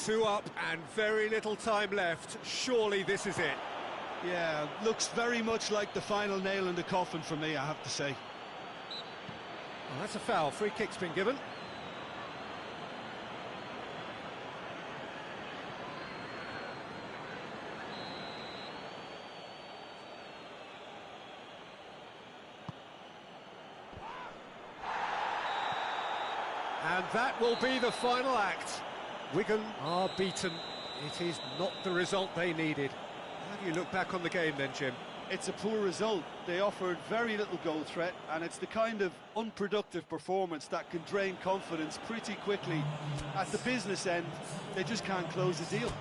Two up and very little time left. Surely this is it. Yeah, looks very much like the final nail in the coffin for me, I have to say. Well, that's a foul. Free kick's been given. And that will be the final act. Wigan are beaten. It is not the result they needed. How do you look back on the game then, Jim? It's a poor result. They offered very little goal threat, and it's the kind of unproductive performance that can drain confidence pretty quickly. At the business end, they just can't close the deal.